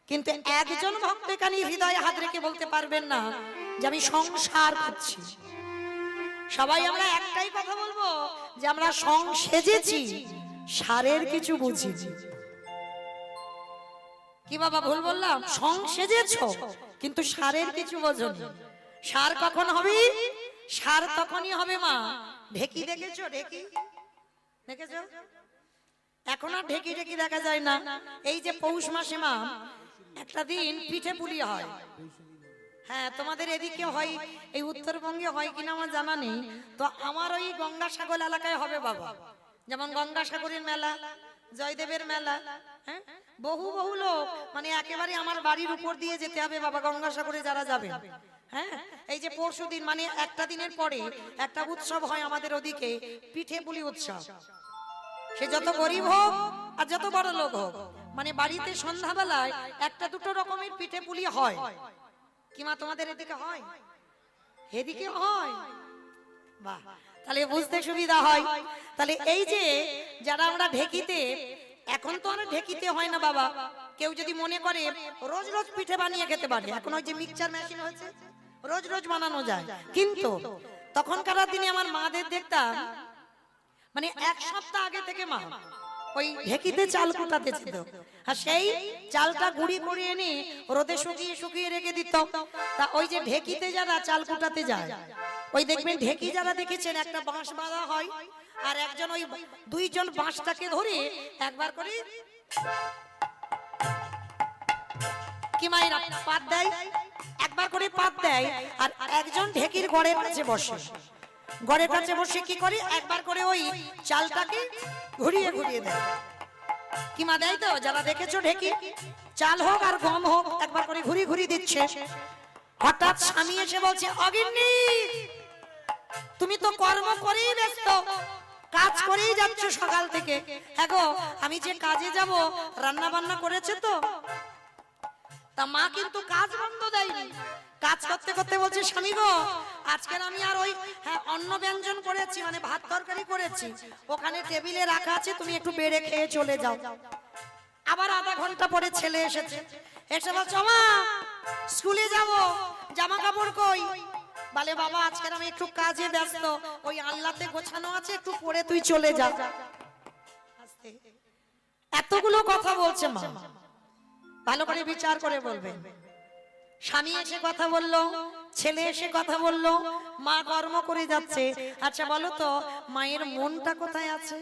কিন্তু একজন ভক্ত এখানে হৃদয়ে হাত রেখে বলতে পারবেন না যে আমি সংসার করছি। সবাই আমরা একটাই কথা বলবো যে আমরা সেজেছি, সারের কিছু বুঝিনি। কি বাবা ভুল বললাম? সেজেছো কিন্তু সারের কিছু বোঝনি। সার কখন হবে? সার তখনই হবে মা ঢেকি দেখেছো? ঢেকি দেখেছো? এখন আর ঢেকি ঢেকি দেখা যায় না। এই যে পৌষ মাসে মা একটা দিন পিঠে পুলি হয়। হ্যাঁ তোমাদের এদিকে হয়, এই উত্তরবঙ্গে হয় কিনা আমার জানা নেই। তো আমার ওই গঙ্গাসাগর এলাকায় হবে বাবা, যেমন গঙ্গাসাগরের মেলা, জয়দেবের মেলা। হ্যাঁ বহু বহু লোক, মানে একেবারে আমার বাড়ির উপর দিয়ে যেতে হবে বাবা গঙ্গাসাগরে যারা যাবে। হ্যাঁ এই যে পরশুদিন মানে একটা দিনের পরে একটা উৎসব হয় আমাদের ওদিকে, পিঠে পুলি উৎসব। সে যত গরিব হোক আর যত বড় লোক হোক, মানে বাড়িতে সন্ধ্যাবেলায় একটা দুটো রকমের পিঠে পুলি হয়। কি মা তোমাদের এদিকে হয়? এদিকে হয়? বাহ, তাহলে বুঝতে সুবিধা হয়। তাহলে এই যে যারা আমরা ঢেকিতে, এখন তো আর ঢেকিতে হয় না বাবা। কেউ যদি মনে করে রোজ রোজ পিঠে বানিয়ে খেতে পারে, এখন ওই যে মিক্সচার মেশিন হয়েছে রোজ রোজ বানানো যায়। কিন্তু তখনকার দিনে আমার মাদের দেখতাম মানে এক সপ্তাহ আগে থেকে মা ওই ঢেকিতে চাল কুটাতে যেত, আর সেই চালটা গুঁড়ি করে এনে রোদে শুকিয়ে শুকিয়ে রেখে দিত। তা ওই যে ঢেকিতে যারা চাল কুটাতে যায়, ওই দেখবেন ঢেকি যারা দেখেছেন একটা বাঁশ বাঁধা হয়, আর একজন ওই দুইজন বাঁশটাকে ধরে একবার করে কি মায়েরা পাত দেয়, একবার করে পাত দেয়, আর একজন ঢেকির গড়ের কাছে বসে। গড়ের কাছে বসে কি করে একবার করে ওই চালটাকে ঘুরিয়ে ঘুরিয়ে দেয়। কি মা দেয় তো? যারা দেখেছো ঢেকি, চাল হোক আর গম হোক একবার করে ঘুরি ঘুরি দিচ্ছে। হঠাৎ স্বামী এসে বলছে, অগিন্নি তুমি তো কর্ম করেই ব্যস্ত, কাজ করেই যাচ্ছ সকাল থেকে। হ্যাঁ গো আমি যে কাজে যাব রান্না বান্না করেছে তো? তা মা কিন্তু কাজ বন্ধ দেয়নি, কাজ করতে করতে বলছে, স্বামী গো আজকের আমি আর ওই অন্ন ব্যঞ্জন করেছি, মানে ভাত তরকারি করেছি, ওখানে টেবিলে রাখা আছে, তুমি একটু বেড়ে খেয়ে চলে যাও। আবার আধা ঘন্টা পরে ছেলে এসেছে, এসে বলছে মা স্কুলে যাব, জামা কাপড় কই? বলে বাবা আজকের আমি একটু কাজে ব্যস্ত, ওই আল্লাতে গোছানো আছে, একটু পরে তুই চলে যা। এতগুলো কথা বলছে মা, ভালো করে বিচার করে বলবেন। স্বামী এসে কথা বললো, ছেলে এসে কথা বললো, মা কর্ম করে যাচ্ছে। আচ্ছা বলো তো মায়ের মনটা কোথায় আছে?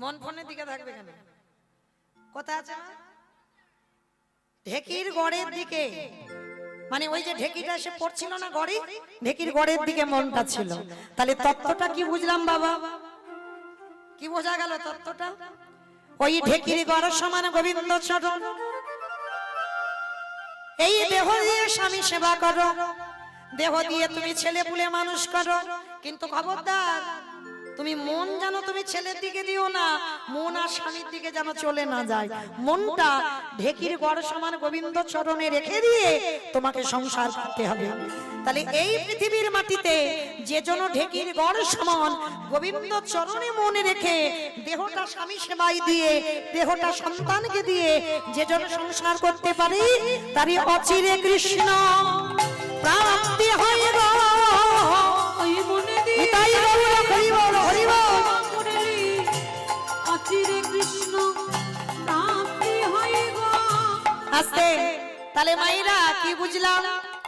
মন ফোনের দিকে থাকবে কেন? কোথায় আছে? ঢেকির গড়ের দিকে, মানে ওই যে ঢেকিটা এসে পড়ছিল না গড়ে, ঢেকির গড়ের দিকে মনটা ছিল। তাহলে তত্ত্বটা কি বুঝলাম বাবা? কি বোঝা গেল তত্ত্বটা? ওই ঢেকির গড় সমান গোবিন্দ চরণ। এই দেহ দিয়ে স্বামী সেবা করো, দেহ দিয়ে তুমি ছেলে পুলে মানুষ করো, কিন্তু খবরদার তুমি মন যেন তুমি ছেলের দিকে দিও না, মন আর স্বামীর দিকে যেন চলে না যায়। মনটা ঢেকির গড় সমান গোবিন্দ চরণে রেখে দিয়ে তোমাকে সংসার করতে হবে। তাহলে এই পৃথিবীর মাটিতে যে জন ঢেকির গড় সমান গোবিন্দ চরণে মনে রেখে দেহটা স্বামী সেবাই দিয়ে, দেহটা সন্তানকে দিয়ে যে জন সংসার করতে পারে, তারই অচিরে কৃষ্ণ প্রাপ্তি হয় গো। ওই মনে দিয়ে তাই গৌর হরি বল হরি বল। অচিরে কৃষ্ণ প্রাপ্তি হয় গো। আস্তে, তাহলে মায়েরা কি বুঝলাম?